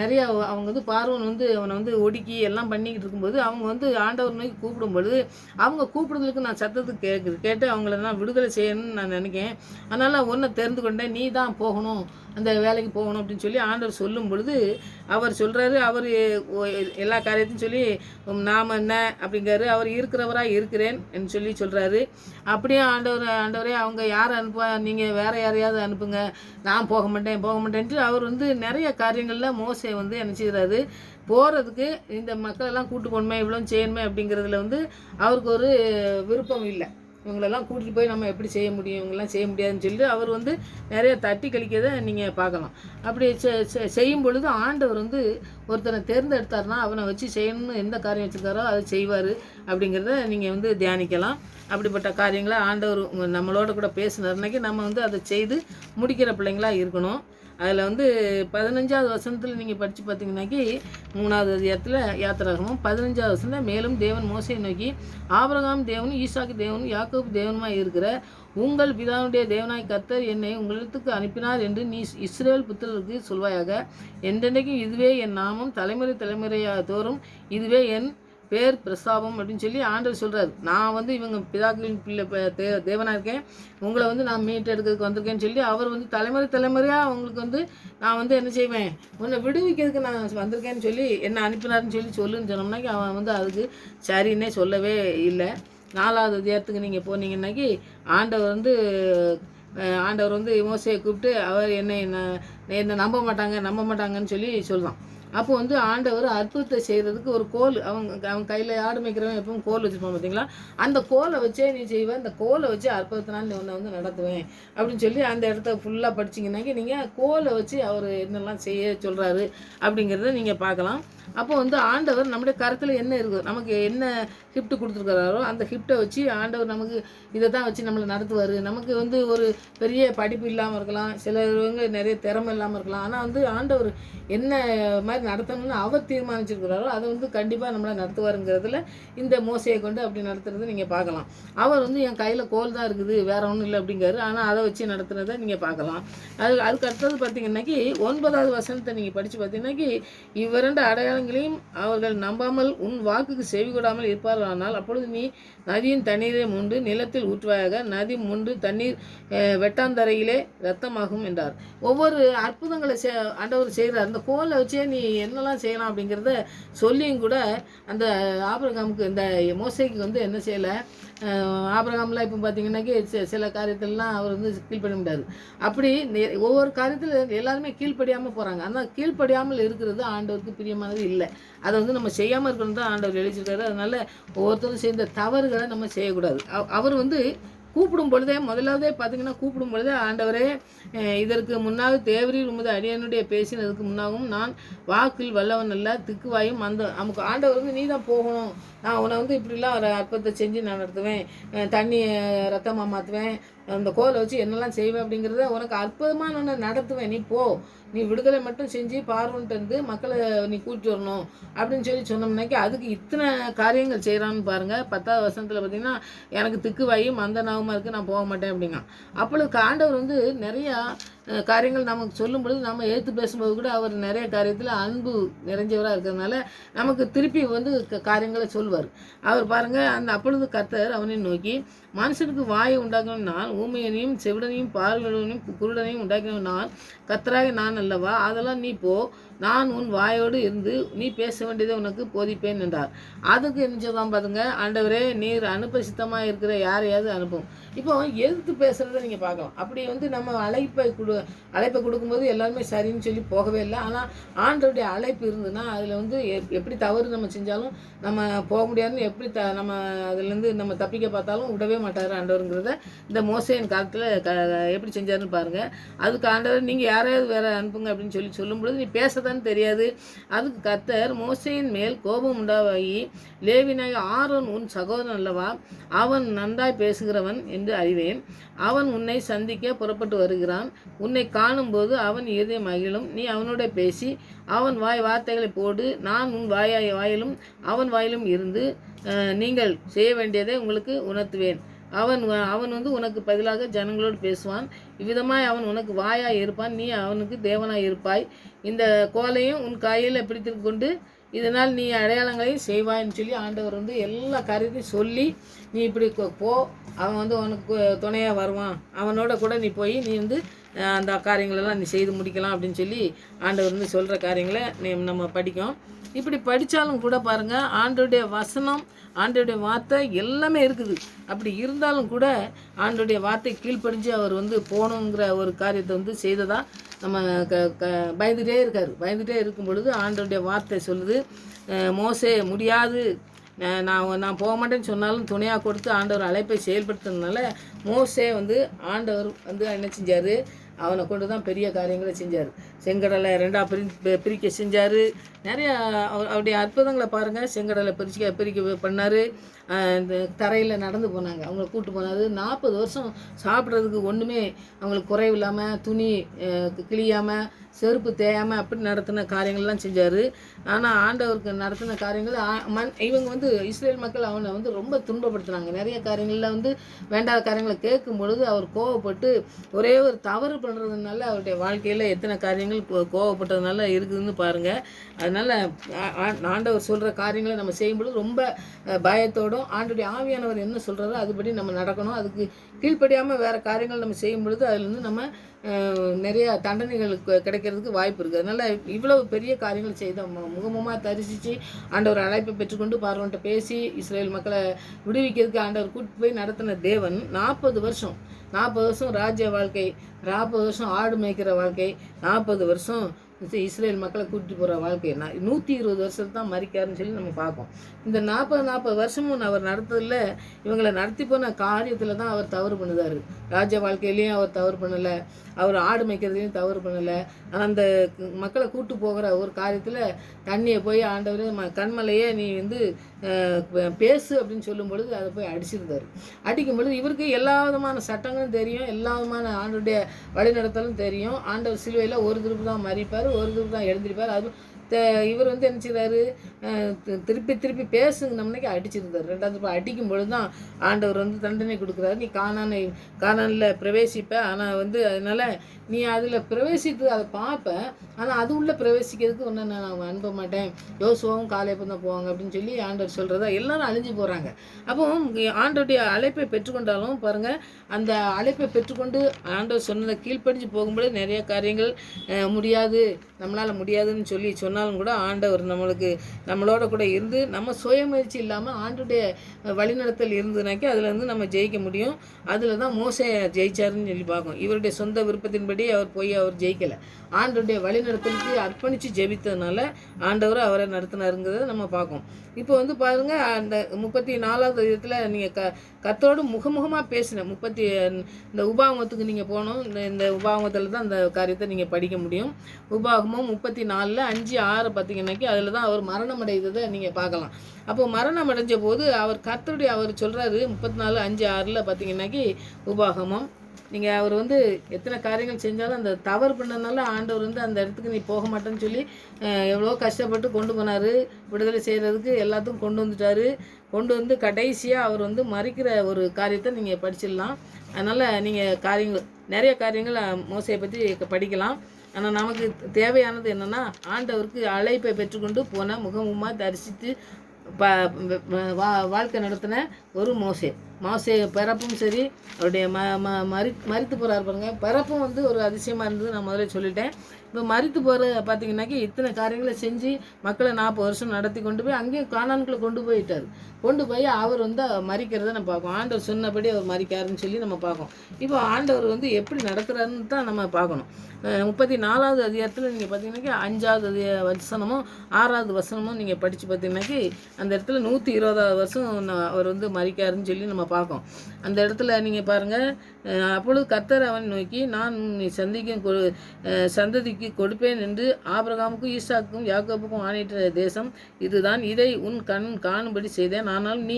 நிறையா அவங்க வந்து பார்வன் வந்து அவனை வந்து ஒடுக்கி எல்லாம் பண்ணிக்கிட்டு இருக்கும்போது அவங்க வந்து ஆண்டவர் நோக்கி கூப்பிடும்பொழுது அவங்க கூப்பிடுறதுக்கு நான் சத்தத்துக்கு கேட்டு அவங்கள நான் விடுதலை செய்யணும்னு நான் நினைக்கிறேன். அதனால் ஒன்றை தெரிந்து கொண்டேன், நீ தான் போகணும், அந்த வேலைக்கு போகணும் அப்படின்னு சொல்லி ஆண்டவர் சொல்லும் பொழுது அவர் சொல்கிறாரு, அவர் எல்லா காரியத்தையும் சொல்லி நாம் என்ன அப்படிங்கிறாரு, அவர் இருக்கிறவராக இருக்கிறேன் என்று சொல்லி சொல்கிறாரு. அப்படியே ஆண்டவரே அவங்க யாரை நீங்கள் வேறு யாரையாவது அனுப்புங்க, நான் போக மாட்டேன்ட்டு அவர் வந்து நிறைய காரியங்களில் மோசே வந்து என்ன செய்கிறாரு, போகிறதுக்கு இந்த மக்களெல்லாம் கூட்டு போகணுமே இவ்வளோ செய்யணுமே அப்படிங்கிறதுல வந்து அவருக்கு ஒரு விருப்பம் இல்லை. இவங்களெல்லாம் கூட்டிகிட்டு போய் நம்ம எப்படி செய்ய முடியும், இவங்கெல்லாம் செய்ய முடியாதுன்னு சொல்லிட்டு அவர் வந்து நிறைய தட்டி கழிக்கிறதை நீங்கள் பார்க்கலாம். அப்படி செய்யும் பொழுது ஆண்டவர் வந்து ஒருத்தனை தேர்ந்தெடுத்தார்னா அவனை வச்சு செய்யணும்னு எந்த காரியம் வச்சுருக்காரோ அதை செய்வார் அப்படிங்கிறத நீங்கள் வந்து தியானிக்கலாம். அப்படிப்பட்ட காரியங்களை ஆண்டவர் நம்மளோட கூட பேசினார்னாக்கி நம்ம வந்து அதை செய்து முடிக்கிற பிள்ளைங்களாக இருக்கணும். அதில் வந்து 15வது வசனத்தில் நீங்கள் படித்து பார்த்தீங்கன்னாக்கி 3வது அதிகாரத்தில் யாத்திராகமும் 15வது வசனத்தில் மேலும் தேவன் மோசையை நோக்கி, ஆபிரகாம் தேவனும் ஈசாக்கு தேவனும் யாக்கோபு தேவனுமாய் இருக்கிற உங்கள் பிதாவுடைய தேவனாய் கர்த்தர் என்னை உங்களிடத்துக்கு அனுப்பினார் என்று நீ இஸ்ரவேல் புத்திரருக்கு சொல்வாயாக. என்றென்றைக்கும் இதுவே என் நாமம், தலைமுறை தலைமுறையாக தோறும் இதுவே என் பேர் பிரஸ்தாபம் அப்படின்னு சொல்லி ஆண்டவர் சொல்கிறார். நான் வந்து இவங்க பிதாக்களின் பிள்ளை தேவனாக இருக்கேன், உங்களை வந்து நான் மீட் எடுக்கிறதுக்கு வந்திருக்கேன்னு சொல்லி அவர் வந்து தலைமுறை தலைமுறையாக அவங்களுக்கு வந்து நான் வந்து என்ன செய்வேன், உன்னை விடுவிக்கிறதுக்கு நான் வந்திருக்கேன்னு சொல்லி என்னை அனுப்பினார்னு சொல்லுன்னு சொன்னோம்னாக்கி அவன் வந்து அதுக்கு சரின்னே சொல்லவே இல்லை. 4வது அதிகாரத்துக்கு நீங்கள் போனீங்கன்னாக்கி ஆண்டவர் வந்து மோசையை கூப்பிட்டு அவர் என்னை நம்ப மாட்டாங்கன்னு சொல்லி சொல்கிறான். அப்போ வந்து ஆண்டவர் அற்புதத்தை செய்கிறதுக்கு ஒரு கோல், அவன் கையில் ஆடு மேய்க்கிறவன் எப்பவும் கோல் வச்சுருப்பான் பார்த்தீங்களா, அந்த கோலை வச்சே நீ செய்வேன், அந்த கோலை வச்சு அற்புதத்தினால் நீ உன்னை வந்து நடத்துவேன் அப்படின்னு சொல்லி அந்த இடத்த ஃபுல்லாக படிச்சிங்கன்னாக்கி நீங்கள் கோலை வச்சு அவர் என்னெல்லாம் செய்ய சொல்கிறாரு அப்படிங்கிறத நீங்கள் பார்க்கலாம். அப்போ வந்து ஆண்டவர் நம்முடைய கருத்தில் என்ன இருக்குது, நமக்கு என்ன கிஃப்ட் கொடுத்துருக்கிறாரோ அந்த கிஃப்ட்டை வச்சு ஆண்டவர் நமக்கு இதை தான் வச்சு நம்மளை நடத்துவார். நமக்கு வந்து ஒரு பெரிய படிப்பு இல்லாமல் இருக்கலாம், சிலவங்க நிறைய திறமை இல்லாமல் இருக்கலாம், ஆனால் வந்து ஆண்டவர் என்ன மாதிரி நடத்தணும்னு அவர் தீர்மானிச்சிருக்கிறாரோ அதை வந்து கண்டிப்பாக நம்மளை நடத்துவாருங்கிறதுல இந்த மோசையை கொண்டு அப்படி நடத்துறதை நீங்கள் பார்க்கலாம். அவர் வந்து என் கையில் கோல் தான் இருக்குது வேற ஒன்றும் இல்லை அப்படிங்கிறாரு, ஆனால் அதை வச்சு நடத்துனதை நீங்கள் பார்க்கலாம். அதுக்கு அடுத்தது பார்த்தீங்கன்னாக்கி 9வது வசனத்தை நீங்கள் படித்து பார்த்தீங்கன்னாக்கி, இவ்விரண்டு அடையாளங்களையும் அவர்கள் நம்பாமல் உன் வாக்குக்கு செவி கொடாமல் இருப்பார்கள், அப்பொழுது நீ நதியின் தண்ணீரை மூண்டு நிலத்தில் ஊற்றுவாயாக, நதி மூண்டு தண்ணீர் வெட்டாந்தரையிலே இரத்தமாகும் என்றார். ஒவ்வொரு அற்புதங்களை ஆண்டவர் செய்கிறார். அந்த கோலை வச்சே நீ என்னெல்லாம் செய்யலாம் அப்படிங்கிறத சொல்லியும் கூட அந்த ஆபிரகாமுக்கு இந்த மோசைக்கு வந்து என்ன செய்யலை. ஆபிரகாம்லாம் இப்போ பார்த்தீங்கன்னாக்கி சில காரியத்திலலாம் அவர் வந்து கீழ்ப்படிய முடியாது. அப்படி ஒவ்வொரு காரியத்தில் எல்லாருமே கீழ்ப்படியாமல் போகிறாங்க. ஆனால் கீழ்ப்படியாமல் இருக்கிறது ஆண்டவருக்கு பிரியமானது இல்லை. அதை வந்து நம்ம செய்யாமல் இருக்கணும் தான் ஆண்டவர் எழுதியிருக்காரு. அதனால் ஒவ்வொருத்தரும் செய்த தவறுகளை நம்ம செய்யக்கூடாது. அவர் வந்து கூப்பிடும் பொழுதே முதலாவதே பார்த்தீங்கன்னா கூப்பிடும் பொழுதே, ஆண்டவரே இதற்கு முன்னாக தேவரீர் உமது அடியனுடைய பேசினதுக்கு முன்னாகவும் நான் வாக்கில் வல்லவன் அல்ல திக்குவாயும் நமக்கு ஆண்டவர் வந்து நீ தான் போகணும், நான் உன்னை வந்து இப்படிலாம் ஒரு அற்புதத்தை செஞ்சு நான் நடத்துவேன், தண்ணி ரத்தமாக மாற்றுவேன், அந்த கோலை வச்சு என்னெல்லாம் செய்வேன் அப்படிங்கிறத உனக்கு அற்புதமாக நான் நடத்துவேன், நீ போ, நீ விடுதலை மட்டும் செஞ்சு பார்வன்ட்டு வந்து மக்களை நீ கூட்டிட்டு வரணும் அப்படின்னு சொன்னோம்னாக்கி அதுக்கு இத்தனை காரியங்கள் செய்கிறான்னு பாருங்கள். 10வது வசனத்தில் பார்த்தீங்கன்னா, எனக்கு திக்குவாயும் மந்தனாகமாக இருக்குது, நான் போக மாட்டேன் அப்படிங்க. அப்பொழுது ஆண்டவர் வந்து நிறையா காரியங்கள் நமக்கு சொல்லும் பொழுது நம்ம எடுத்து பேசும்போது கூட அவர் நிறைய காரியத்தில் அன்பு நிறைஞ்சவராக இருக்கிறதுனால நமக்கு திருப்பி வந்து காரியங்களை சொல்வார். அவர் பாருங்கள், அப்பொழுது கர்த்தர் அவனை நோக்கி, மனுஷனுக்கு வாயை உண்டாக்கணும் நான், ஊமையனையும் செவிடனையும் பார்வையுடனையும் குருடனையும் உண்டாக்கினவன் நான், கர்த்தராக நான் அல்லவா, அதெல்லாம் நீ போ, நான் உன் வாயோடு இருந்து நீ பேச வேண்டியதை உனக்கு போதிப்பேன் என்றார். அதுக்கு என்ன சொல்லுவான் பாருங்க, ஆண்டவரே நீர் அனுப்ப சித்தமாக இருக்கிற யாரையாவது அனுப்பும். இப்போ எதிர்த்து பேசுகிறத நீங்கள் பார்க்கலாம். அப்படி வந்து நம்ம அழைப்பை கொடுக்கும்போது எல்லாருமே சரின்னு சொல்லி போகவே இல்லை. ஆனால் ஆண்டவருடைய அழைப்பு இருந்ததுன்னா அதில் வந்து எப்படி தவறு நம்ம செஞ்சாலும் நம்ம போக முடியாதுன்னு எப்படி நம்ம அதுலேருந்து நம்ம தப்பிக்க பார்த்தாலும் விடவே மாட்டார் ஆண்டவருங்கிறத இந்த மோசையின் காலத்தில் எப்படி செஞ்சாருன்னு பாருங்கள். அதுக்கு ஆண்டவர் நீங்கள் யாரையாவது வேறு அனுப்புங்க அப்படின்னு சொல்லும்பொழுது நீ பேசத்தான்னு தெரியாது. அதுக்கு கர்த்தர் மோசையின் மேல் கோபம் உண்டாகி, லேவியனாகிய ஆரோன் உன் சகோதரன் அல்லவா, அவன் நன்றாய் பேசுகிறவன் என்று அறிவேன், அவன் உன்னை சந்திக்க புறப்பட்டு வருகிறான், உன்னை காணும்போது அவன் இருதயம் மகிழும், நீ அவனோட பேசி அவன் வார்த்தைகளை போடு, நான் உன் வாயிலும் அவன் வாயிலும் இருந்து நீங்கள் செய்ய வேண்டியதை உங்களுக்கு உணர்த்துவேன். அவன் வந்து உனக்கு பதிலாக ஜனங்களோடு பேசுவான், இவ்விதமாய் அவன் உனக்கு வாயாய் இருப்பான், நீ அவனுக்கு தேவனாய் இருப்பாய், இந்த கோலையும் உன் கையில் பிடித்து கொண்டு இதனால் நீ அடையாளங்களையும் செய்வாயின்னு சொல்லி ஆண்டவர் வந்து எல்லா காரியத்தையும் சொல்லி, நீ இப்படி போ, அவன் வந்து உனக்கு துணையாக வருவான், அவனோட கூட நீ போய் நீ வந்து அந்த காரியங்களெல்லாம் நீ செய்து முடிக்கலாம் அப்படின்னு சொல்லி ஆண்டவர் வந்து சொல்கிற காரியங்களை நம்ம படிக்கும். இப்படி படித்தாலும் கூட பாருங்கள், ஆண்டவருடைய வசனம் ஆண்டவருடைய வார்த்தை எல்லாமே இருக்குது. அப்படி இருந்தாலும் கூட ஆண்டவருடைய வார்த்தை கீழ்ப்படிஞ்சு அவர் வந்து போகணுங்கிற ஒரு காரியத்தை வந்து செய்ததா நம்ம பயந்துகிட்டே இருக்கும் பொழுது ஆண்டவருடைய வார்த்தை சொல்லுது, மோசே முடியாது, நான் போக மாட்டேன்னு சொன்னாலும் துணையாக கொடுத்து ஆண்டவர் அழைப்பை செயல்படுத்துனதுனால மோசே வந்து ஆண்டவர் வந்து என்ன செஞ்சார், அவனை கொண்டு தான் பெரிய காரியங்களை செஞ்சார். செங்கடலை 2 பிரிக்க செஞ்சார். நிறையா அவருடைய அற்புதங்களை பாருங்கள். செங்கடலை பிரிக்க பண்ணார். இந்த தரையில் நடந்து போனாங்க, அவங்கள கூப்பிட்டு போனார். 40 வருஷம் சாப்பிட்றதுக்கு ஒன்றுமே அவங்களுக்கு குறைவில்லாமல், துணி கிழியாமல், செருப்பு தேயாமல் அப்படி நடத்தின காரியங்கள்லாம் செஞ்சார். ஆனால் ஆண்டவருக்கு நடத்தின காரியங்கள் இவங்க வந்து இஸ்ரேல் மக்கள் அவனை வந்து ரொம்ப துன்பப்படுத்துனாங்க. நிறைய காரியங்களில் வந்து வேண்டாத காரியங்களை கேட்கும் பொழுது அவர் கோவப்பட்டு ஒரே ஒரு தவறு பண்ணுறதுனால அவருடைய வாழ்க்கையில் எத்தனை காரியங்கள் கோவப்பட்டதுனால இருக்குதுன்னு பாருங்கள். அதனால் ஆண்டவர் சொல்கிற காரியங்களை நம்ம செய்யும்பொழுது ரொம்ப பயத்தோடும், ஆண்டவருடைய ஆவியானவர் என்ன சொல்கிறாரோ அதுபடி நம்ம நடக்கணும். அதுக்கு கீழ்ப்படியாமல் வேறு காரியங்கள் நம்ம செய்யும் பொழுது அதிலிருந்து நம்ம நிறைய தண்டனைகள் கிடைக்கிறதுக்கு வாய்ப்பு இருக்குது. அதனால் இவ்வளவு பெரிய காரியங்கள் செய்த முகமுகமாக தரிசித்து ஆண்டவர் அழைப்பை பெற்றுக்கொண்டு பார்வன்ட்ட பேசி இஸ்ரேல் மக்களை விடுவிக்கிறதுக்கு ஆண்டவர் கூட்டிட்டு போய் நடத்தின தேவன் 40 வருஷம் ராஜ்ய வாழ்க்கை, 40 வருஷம் ஆடு மேய்க்கிற வாழ்க்கை, 40 வருஷம் இஸ்ரேல் மக்களை கூட்டிட்டு போகிற வாழ்க்கை, 120 வருஷத்து தான் மறிக்காருன்னு சொல்லி நம்ம பார்ப்போம். இந்த 40 வருஷமும் அவர் நடத்ததில் இவங்களை நடத்தி போன காரியத்தில் தான் அவர் தவறு பண்ணுதார். ராஜ்ய வாழ்க்கையிலையும் அவர் தவறு பண்ணலை, அவர் ஆடு மேய்க்கிறதுலையும் தவறு பண்ணலை. அந்த மக்களை கூட்டு போகிற ஒரு காரியத்தில் தண்ணியை போய் ஆண்டவர் கண்மலையே நீ வந்து பேசு அப்படின்னு சொல்லும் பொழுது அதை போய் அடிச்சிருந்தார். அடிக்கும் பொழுது இவருக்கு எல்லா விதமான சட்டங்களும் தெரியும், எல்லா விதமான ஆண்டுடைய வழிநடத்தலும் தெரியும். ஆண்டவர் சிலுவையில் ஒரு திருப்பு தான் மறிப்பார், ஒரு திருப்பு தான் எழுந்திருப்பார். அது இவர் வந்து என்ன செய்கிறாரு, திருப்பி பேசுங்கன்னம்னைக்கு அடிச்சிருந்தார். 2வது திருப்பி அடிக்கும் பொழுது தான் ஆண்டவர் வந்து தண்டனை கொடுக்குறாரு. நீ கானானில் பிரவேசிப்ப, ஆனால் வந்து அதனால் நீ அதில் பிரவேசித்து அதை பார்ப்ப, ஆனால் அது உள்ளே பிரவேசிக்கிறதுக்கு ஒன்று நான் அனுப்ப மாட்டேன், யோசுவாவும் காலேபும் தான் போவாங்க அப்படின்னு சொல்லி ஆண்டவர் சொல்கிறதா எல்லாரும் அழிஞ்சு போகிறாங்க. அப்போ ஆண்டவருடைய அழைப்பை பெற்றுக்கொண்டாலும் பாருங்கள், அந்த அழைப்பை பெற்றுக்கொண்டு ஆண்டவர் சொன்னதை கீழ்ப்படிஞ்சு போகும்போது நிறைய காரியங்கள் முடியாது, நம்மளால் முடியாதுன்னு சொல்லி சொன்னாலும் கூட ஆண்டவர் நம்மளோட கூட இருந்து நம்ம சுயமுயற்சி இல்லாமல் ஆண்டுடைய வழிநடத்தல் இருந்ததுனாக்கி அதில் வந்து நம்ம ஜெயிக்க முடியும். அதில் தான் மோசே ஜெயிச்சாருன்னு சொல்லி பார்க்கும். இவருடைய சொந்த விருப்பத்தின்படி அவர் ஜெயிக்கலை, ஆண்டவருடைய வழிநடத்தலுக்கு அர்ப்பணித்து ஜெபித்ததுனால ஆண்டவர் அவரை நடத்தினாருங்கிறத நம்ம பார்க்கோம். இப்போ வந்து பாருங்கள், அந்த 34வது இடத்துல நீங்கள் கத்தோடு முகமுகமாக பேசின இந்த உபாகமத்துக்கு நீங்கள் போகணும். இந்த உபாகமத்தில் தான் அந்த காரியத்தை நீங்கள் படிக்க முடியும். உபாகமம் 34 5 6 பார்த்தீங்கன்னாக்கி அதில் தான் அவர் மரணம் அடைந்ததை நீங்கள் பார்க்கலாம். அப்போது மரணம் அடைஞ்ச போது அவர் சொல்கிறாரு 34 5 6 பார்த்தீங்கன்னாக்கி உபாகமம், நீங்கள் அவர் வந்து எத்தனை காரியங்கள் செஞ்சாலும் அந்த தவறு பண்ணனால ஆண்டவர் வந்து அந்த இடத்துக்கு நீ போக மாட்டேன்னு சொல்லி எவ்வளோ கஷ்டப்பட்டு கொண்டு போனார். விடுதலை செய்கிறதுக்கு எல்லாத்துக்கும் கொண்டு வந்து கடைசியாக அவர் வந்து மறிக்கிற ஒரு காரியத்தை நீங்கள் படிச்சிடலாம். அதனால் நீங்கள் நிறைய காரியங்கள் மோசையை பற்றி படிக்கலாம். ஆனால் நமக்கு தேவையானது என்னென்னா, ஆண்டவருக்கு அழைப்பை பெற்றுக்கொண்டு போன முகமுகமாக தரிசித்து வாழ்க்கை நடத்தின ஒரு மோசே பிறப்பும் சரி, அவருடைய மரித்து போகிறார் பாருங்க. பிறப்பும் வந்து ஒரு அதிசயமாக இருந்தது, நான் முதல்ல சொல்லிட்டேன். இப்போ மரித்து போகிற பார்த்தீங்கன்னாக்கி இத்தனை காரியங்களை செஞ்சு மக்களை 40 வருஷம் நடத்தி கொண்டு போய் அங்கேயும் கானானுக்குள்ளே கொண்டு போய் அவர் வந்து மறிக்கிறத நம்ம பார்ப்போம். ஆண்டவர் சொன்னபடி அவர் மறிக்காருன்னு சொல்லி நம்ம பார்க்கோம். இப்போ ஆண்டவர் வந்து எப்படி நடத்துகிறாருன்னு தான் நம்ம பார்க்கணும். 34வது அதிகாரத்தில் நீங்கள் பார்த்தீங்கன்னாக்கி 5வது வசனமும் 6வது வசனமும் நீங்கள் படித்து பார்த்தீங்கன்னாக்கி அந்த இடத்துல 120வது வருஷம் அவர் வந்து மறிக்காருன்னு சொல்லி நம்ம பார்க்கோம். அந்த இடத்துல நீங்கள் பாருங்கள், அப்பொழுது கர்த்தர் அவன் நோக்கி, நான் நீ சந்ததிக்கு கொடுப்பேன் என்று ஆபிரகாமுக்கும் ஈசாக்குக்கும் யாக்கோபுக்கும் ஆணையிட்ட தேசம் இதுதான், இதை உன் கண் காணும்படி செய்தேன், ஆனால் நீ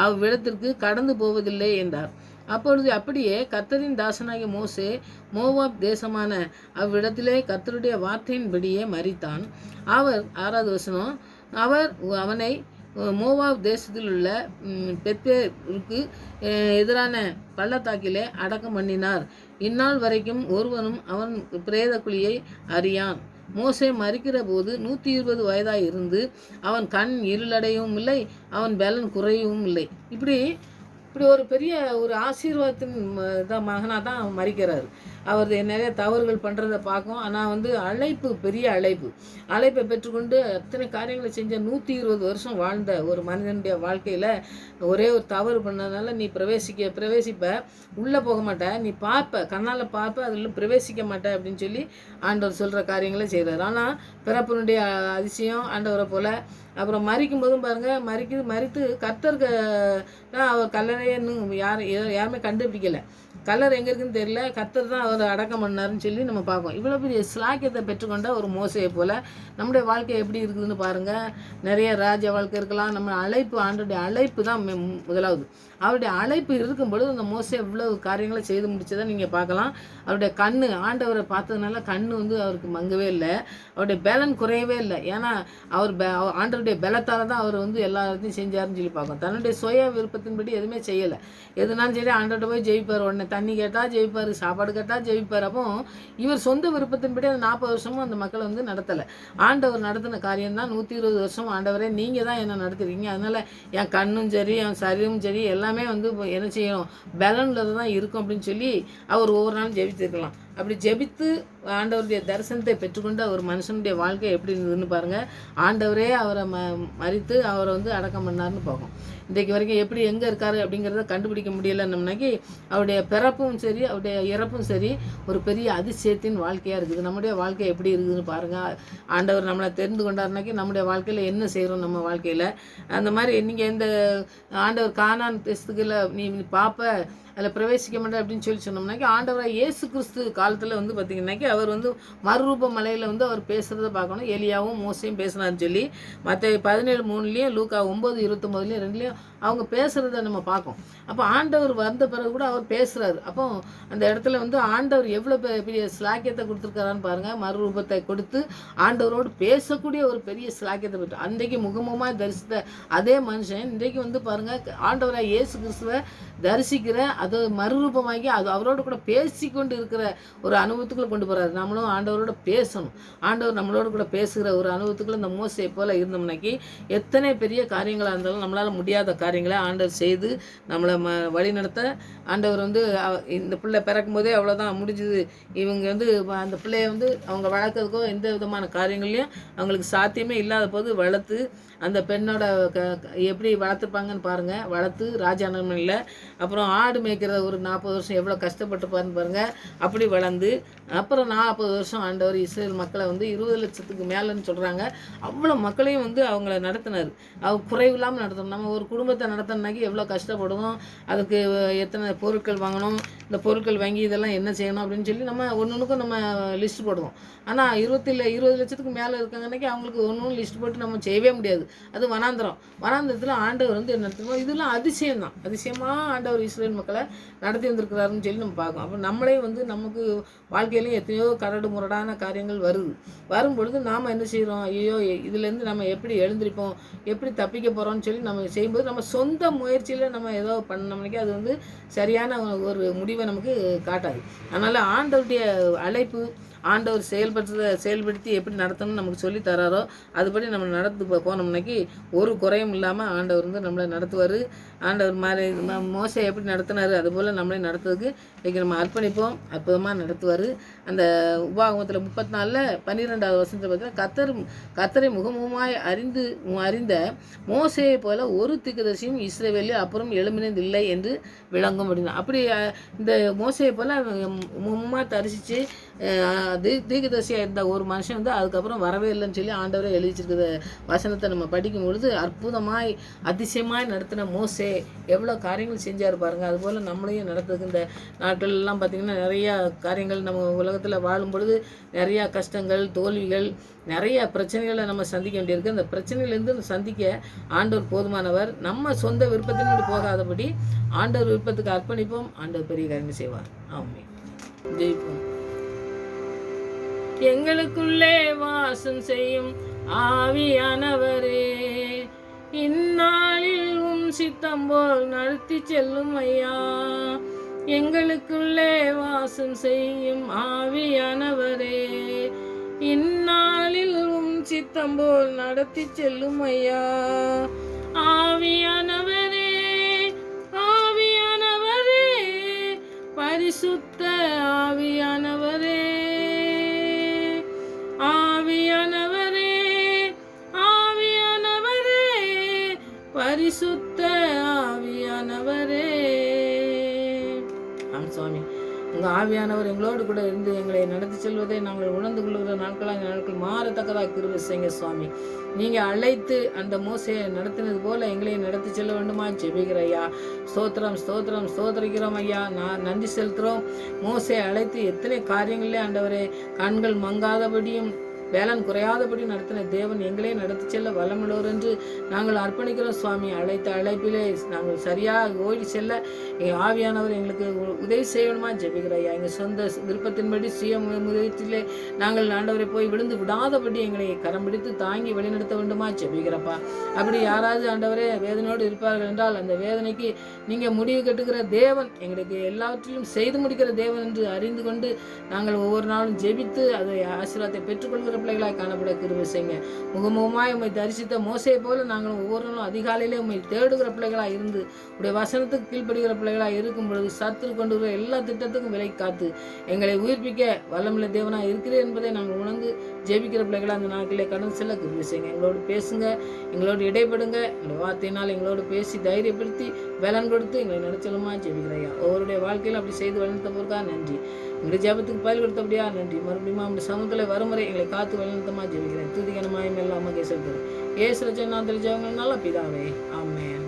அவ்விடத்திற்கு கடந்து போவதில்லை என்றார். அப்பொழுது அப்படியே கர்த்தரின் தாசனாகிய மோசே மோவாப் தேசமான அவ்விடத்திலே கர்த்தருடைய வார்த்தையின்படியே மரித்தான். அவர் 6வது வசனம், அவனை மோவாப் தேசத்தில் உள்ள பெத்தேருக்கு எதிரான பள்ளத்தாக்கிலே அடக்கம் பண்ணினார். இந்நாள் வரைக்கும் ஒருவனும் அவன் பிரேத குழியை அறியான். மோசே மரிக்கிற போது 120 வயதாய் இருந்து அவன் கண் இருளடையவும் இல்லை, அவன் பலன் குறையவும் இல்லை. இப்படி ஒரு பெரிய ஒரு ஆசீர்வாதத்தின் மகனாக தான் மரிக்கிறார். அவர் நிறைய தவறுகள் பண்ணுறதை பார்க்கும். ஆனால் வந்து அழைப்பு, பெரிய அழைப்பை பெற்றுக்கொண்டு அத்தனை காரியங்களை செஞ்ச 120 வருஷம் வாழ்ந்த ஒரு மனிதனுடைய வாழ்க்கையில் ஒரே ஒரு தவறு பண்ணதுனால நீ பிரவேசிப்ப, உள்ளே போக மாட்ட, நீ பார்ப்ப, கண்ணால் பார்ப்ப, அதில் பிரவேசிக்க மாட்ட அப்படின்னு சொல்லி ஆண்டவர் சொல்கிற காரியங்களை செய்கிறார். ஆனால் பிறப்பினுடைய அதிசயம் ஆண்டவரை போல். அப்புறம் மரிக்கும் போதும் பாருங்கள், மரித்து கர்த்தருக்கு அவர் கல்லறையை இன்னும் யாருமே கண்டுபிடிக்கலை. கல்லறை எங்கே இருக்குன்னு தெரியல, கர்த்தர் தான் அவர் அடக்கம் பண்ணாருன்னு சொல்லி நம்ம பார்ப்போம். இவ்வளோ பெரிய ஸ்லாக்கியத்தை பெற்றுக்கொண்ட ஒரு மோசையை போல் நம்முடைய வாழ்க்கை எப்படி இருக்குதுன்னு பாருங்கள். நிறைய ராஜ வாழ்க்கை இருக்கலாம். நம்ம அழைப்பு, ஆண்டோடைய அழைப்பு தான் முதலாவது. அவருடைய அழைப்பு இருக்கும் பொழுது அந்த மோசை இவ்வளவு காரியங்களை செய்து முடிச்சதை நீங்கள் பார்க்கலாம். அவருடைய கண்ணு, ஆண்டவரை பார்த்ததுனால கண்ணு வந்து அவருக்கு மங்கவே இல்லை, அவருடைய பலன் குறையவே இல்லை. ஏன்னா அவர் ஆண்டவருடைய பலத்தால் தான் அவர் வந்து எல்லாத்தையும் செஞ்சாருன்னு சொல்லி பார்க்கும். தன்னுடைய சுய விருப்பத்தின்படி எதுவுமே செய்யலை. எதுனாலும் சரி ஆண்டவர்கிட்ட போய் ஜெயிப்பார். உடனே தண்ணி கேட்டால் ஜெயிப்பார், சாப்பாடு கேட்டால் ஜெயிப்பார். அப்போ இவர் சொந்த விருப்பத்தின்படி அந்த 40 வருஷமும் அந்த மக்களை வந்து நடத்தலை. ஆண்டவர் நடத்தின காரியம்தான் 120 வருஷம். ஆண்டவரே நீங்கள் தான் என்ன நடத்துறீங்க, அதனால் என் கண்ணும் சரி என் சரீரமும் சரி எல்லாமே வந்து என்ன செய்யணும், பலனில் தான் இருக்கும் அப்படின்னு சொல்லி அவர் ஒவ்வொரு நாளும் ஜெபித்திருக்கலாம். அப்படி ஜெபித்து ஆண்டவருடைய தரிசனத்தை பெற்றுக்கொண்டு அவர் மனுஷனுடைய வாழ்க்கை எப்படி இருந்ததுன்னு பாருங்கள். ஆண்டவரே அவரை மறித்து அவரை வந்து அடக்கம் பண்ணார்னு பார்க்கும். இன்றைக்கு வரைக்கும் எப்படி எங்கே இருக்காரு அப்படிங்கிறத கண்டுபிடிக்க முடியலைன்னம்னாக்கி அவருடைய பிறப்பும் சரி அவருடைய இறப்பும் சரி ஒரு பெரிய அதிசயத்தின் வாழ்க்கையாக இருக்குது. நம்முடைய வாழ்க்கை எப்படி இருக்குதுன்னு பாருங்கள். ஆண்டவர் நம்மளை தெரிந்து கொண்டாருனாக்கி நம்முடைய வாழ்க்கையில் என்ன செய்கிறோம், நம்ம வாழ்க்கையில் அந்த மாதிரி நீங்கள் இந்த ஆண்டவர் கானான் தேசத்துக்குள்ள நீ பார்ப்ப அதில் பிரவேசிக்க மாட்டேன் அப்படின்னு சொன்னோம்னாக்கி ஆண்டவராக இயேசு கிறிஸ்து காலத்தில் வந்து பார்த்திங்கனாக்கி அவர் வந்து மறுரூப மலையில் வந்து அவர் பேசுகிறத பார்க்கணும். எலியாவும் மோசையும் பேசினார்னு சொல்லி மற்ற 17:3 லூக்கா 9:29 2 அவங்க பேசுகிறத நம்ம பார்க்கோம். அப்போ ஆண்டவர் வந்த பிறகு கூட அவர் பேசுகிறாரு. அப்போ அந்த இடத்துல வந்து ஆண்டவர் எவ்வளோ பெரிய ஸ்லாக்கியத்தை கொடுத்துருக்காரான்னு பாருங்கள். மறுரூபத்தை கொடுத்து ஆண்டவரோடு பேசக்கூடிய ஒரு பெரிய ஸ்லாக்கியத்தை பெற்று அன்றைக்கு முகமுகமாக தரிசித்த அதே மனுஷன் இன்றைக்கு வந்து பாருங்கள் ஆண்டவராக இயேசு கிறிஸ்துவை தரிசிக்கிற அது மறுரூபமாகி அது அவரோட கூட பேசி கொண்டு இருக்கிற ஒரு அனுபவத்துக்குள்ளே கொண்டு போகிறாரு. நம்மளும் ஆண்டவரோட பேசணும். ஆண்டவர் நம்மளோட கூட பேசுகிற ஒரு அனுபவத்துக்குள்ளே இந்த மோசையை போல் இருந்தோம்னாக்கி எத்தனை பெரிய காரியங்களாக இருந்தாலும் நம்மளால் முடியாத காரியங்களை ஆண்டவர் செய்து நம்மளை வழி நடத்த ஆண்டவர் வந்து இந்த பிள்ளை பிறக்கும் போதே அவ்வளோதான் முடிஞ்சுது. இவங்க வந்து அந்த பிள்ளையை வந்து அவங்க வளர்க்கறதுக்கோ எந்த விதமான காரியங்கள்லையும் அவங்களுக்கு சாத்தியமே இல்லாத போது வளர்த்து அந்த பெண்ணோட எப்படி வளர்த்துப்பாங்கன்னு பாருங்கள். வளர்த்து ராஜானமில் அப்புறம் ஆடு மேய்க்கிற ஒரு 40 வருஷம் எவ்வளோ கஷ்டப்பட்டுப்பாருன்னு பாருங்கள். அப்படி வளர்ந்து அப்புறம் 40 வருஷம் ஆண்டவர் இஸ்ரேல் மக்களை வந்து 20 லட்சத்துக்கு மேலேன்னு சொல்கிறாங்க. அவ்வளோ மக்களையும் வந்து அவங்கள நடத்தினார். அவர் குறைவில்லாமல் நடத்தணும். நம்ம ஒரு குடும்பத்தை நடத்தினாக்கி எவ்வளோ கஷ்டப்படுவோம், அதுக்கு எத்தனை பொருட்கள் வாங்கணும், இந்த பொருட்கள் வாங்கி இதெல்லாம் என்ன செய்யணும் அப்படின்னு சொல்லி நம்ம ஒன்றுக்கும் நம்ம லிஸ்ட் போடுவோம். ஆனால் 20 லட்சத்துக்கு மேலே இருக்காங்கன்னாக்கி அவங்களுக்கு ஒன்றும் லிஸ்ட் போட்டு நம்ம செய்யவே முடியாது. அது வனாந்திரத்தில் ஆண்டவர் வந்து என்ன நடத்துவோம். இதெல்லாம் அதிசயம்தான். அதிசயமாக ஆண்டவர் இஸ்ரேல் மக்களை நடத்தி வந்திருக்கிறாருன்னு சொல்லி நம்ம பார்க்கோம். அப்போ நம்மளே வந்து நமக்கு வாழ்க்கையிலையும் எத்தனையோ கரடு முரடான காரியங்கள் வரும் பொழுது நாம் என்ன செய்கிறோம், ஐயோ இதுலேருந்து நம்ம எப்படி எழுந்திருப்போம், எப்படி தப்பிக்க போகிறோம்னு சொல்லி நம்ம செய்யும்போது நம்ம சொந்த முயற்சியில் நம்ம ஏதோ பண்ணோம்னாக்கி அது வந்து சரியான ஒரு முடிவை நமக்கு காட்டாது. அதனால் ஆண்டவருடைய அழைப்பு ஆண்டவர் செயல்படுத்தி எப்படி நடத்தணும்னு நமக்கு சொல்லி தராரோ அதுபடி நம்ம நடத்து போனோம்னாக்கி ஒரு குறையும் இல்லாமல் ஆண்டவர் வந்து நம்மளை நடத்துவார். ஆண்டவர் மாதிரி மோசை எப்படி நடத்தினார் அதுபோல் நம்மளே நடத்துறதுக்கு இன்றைக்கி நம்ம அர்ப்பணிப்போம். அற்புதமாக நடத்துவார். அந்த உபாகமத்தில் 34 12வது வசனத்தில் பார்த்தீங்கன்னா கர்த்தரை முகமுகமாய் அறிந்த மோசையை போல ஒரு தீர்க்கதரிசியும் இஸ்ரவேலில் அப்புறம் எழும்பினது இல்லை என்று விளங்கும் அப்படின்னா அப்படி இந்த மோசையை போல் முகமாக தரிசித்து தீர்க்கதரிசியாக இருந்த ஒரு மனுஷன் வந்து அதுக்கப்புறம் வரவே இல்லைன்னு சொல்லி ஆண்டவரே எழுதிச்சிருக்கிற வசனத்தை நம்ம படிக்கும் பொழுது அற்புதமாய் அதிசயமாய் நடத்தின மோசே எவ்வளோ காரியங்கள் செஞ்சார் பாருங்கள். அதுபோல் நம்மளையும் நடத்துறதுக்கு இந்த நாட்கள்லாம் பார்த்திங்கன்னா நிறையா காரியங்கள் நம்ம உலகத்தில் வாழும் பொழுது நிறையா கஷ்டங்கள் தோல்விகள் நிறைய பிரச்சனைகளை நம்ம சந்திக்க வேண்டியிருக்கு. அந்த பிரச்சனையிலேருந்து சந்திக்க ஆண்டவர் போதுமானவர். நம்ம சொந்த விருப்பத்தினோடு போகாதபடி ஆண்டவர் விருப்பத்துக்கு அர்ப்பணிப்போம். ஆண்டவர் பெரிய காரியங்கள் செய்வார். ஆமென். ஜெயிப்போம். எங்களுக்குள்ளே வாசம் செய்யும் ஆவியானவரே, இந்நாளில் உம் சித்தம் போல் நடத்தி செல்லும் ஐயா. எங்களுக்குள்ளே வாசம் செய்யும் ஆவியானவரே, இந்நாளில் உம் சித்தம் போல் நடத்தி செல்லும் ஐயா. ஆவியானவரே, ஆவியானவரே, பரிசுத்த ஆவியானவரே, ஆவியானவரே, ஆவியானவரே, பரிசுத்த ஆவியானவரே. ஆம் சுவாமி, உங்கள் ஆவியானவர் எங்களோடு கூட இருந்து எங்களை நடத்தி செல்வதை நாங்கள் உணர்ந்து கொள்கிற நாட்களாக நாட்கள் மாறத்தக்கதாக கிருபை செய்யுங்க சுவாமி. நீங்கள் அழைத்து அந்த மோசையை நடத்தினது போல எங்களையும் நடத்தி செல்ல வேண்டுமா ஜெபிக்கிற ஐயா. ஸ்தோத்திரம் ஸ்தோத்திரம் ஸ்தோத்திரிக்கிறோம் ஐயா. நான் நன்றி செலுத்துகிறோம். மோசையை அழைத்து எத்தனை காரியங்களே ஆண்டவரே கண்கள் மங்காதபடியும் வேலன் குறையாதபடி நடத்தின தேவன் எங்களே நடத்தி செல்ல வல்லமுள்ளவர் என்று நாங்கள் அர்ப்பணிக்கிறோம் சுவாமி. அழைத்த அழைப்பிலே நாங்கள் சரியாக ஓடி செல்ல எங்கள் ஆவியானவர் எங்களுக்கு உதவி செய்யணுமா ஜெபிக்கிற ஐயா. எங்கள் சொந்த விருப்பத்தின்படி சுய முயற்சியிலே நாங்கள் ஆண்டவரை போய் விழுந்து விடாதபடி எங்களை கரம் பிடித்து தாங்கி வழிநடத்த வேண்டுமா ஜெபிக்கிறப்பா. அப்படி யாராவது ஆண்டவரே வேதனையோடு இருப்பார்கள் என்றால் அந்த வேதனைக்கு நீங்கள் முடிவு கட்டுகிற தேவன், எங்களுக்கு எல்லாவற்றிலும் செய்து முடிக்கிற தேவன் என்று அறிந்து கொண்டு நாங்கள் ஒவ்வொரு நாளும் ஜெபித்து அதை ஆசீர்வாதத்தை பெற்றுக்கொள்கிற பிள்ளைகளாய் காணப்பட கிருபை செய்யுங்க. முகமுகமாய் உம்மை தரிசித்த மோசையை போல நாங்கள் ஒவ்வொரு நாளும் அதிகாலையிலே உம்மை தேடுகிற பிள்ளைகளாக இருந்து உடைய வசனத்துக்கு கீழ்ப்படுகிற பிள்ளைகளாக இருக்கும் பொழுது சத்துரு கொண்டு வர எல்லா திட்டத்துக்கும் விலை காத்து எங்களை உயிர்ப்பிக்க வல்லமுள்ள தேவனாக இருக்கிறேன் என்பதை நாங்கள் உணர்ந்து ஜெபிக்கிற பிள்ளைகளாக அந்த நாட்களிலே கடந்து செல்ல கிருபை செய்யுங்க. எங்களோடு பேசுங்க, எங்களோடு இடைப்படுங்க. எங்களுடைய வார்த்தையினால் எங்களோடு பேசி தைரியப்படுத்தி பலன் கொடுத்து எங்களை நடச்சலுமா ஜெபிக்கிறையா. ஒவ்வொருடைய வாழ்க்கையில் அப்படி செய்து வழிநடத்த போறதா நன்றி. எங்களுடைய ஜெபத்துக்கு பதில் கொடுத்தபடியா நன்றி. மறுபடியும் அந்த சமூகத்தில் வருமுறை எங்களை காத்து வழிநடத்தமா ஜெபிக்கிறேன். துதிகனமாயும் எல்லாம் மகேஸ்வரர் ஏசு ரச்சனை நான் தெரிஞ்சவங்க நல்ல பிதாவே. ஆமென்.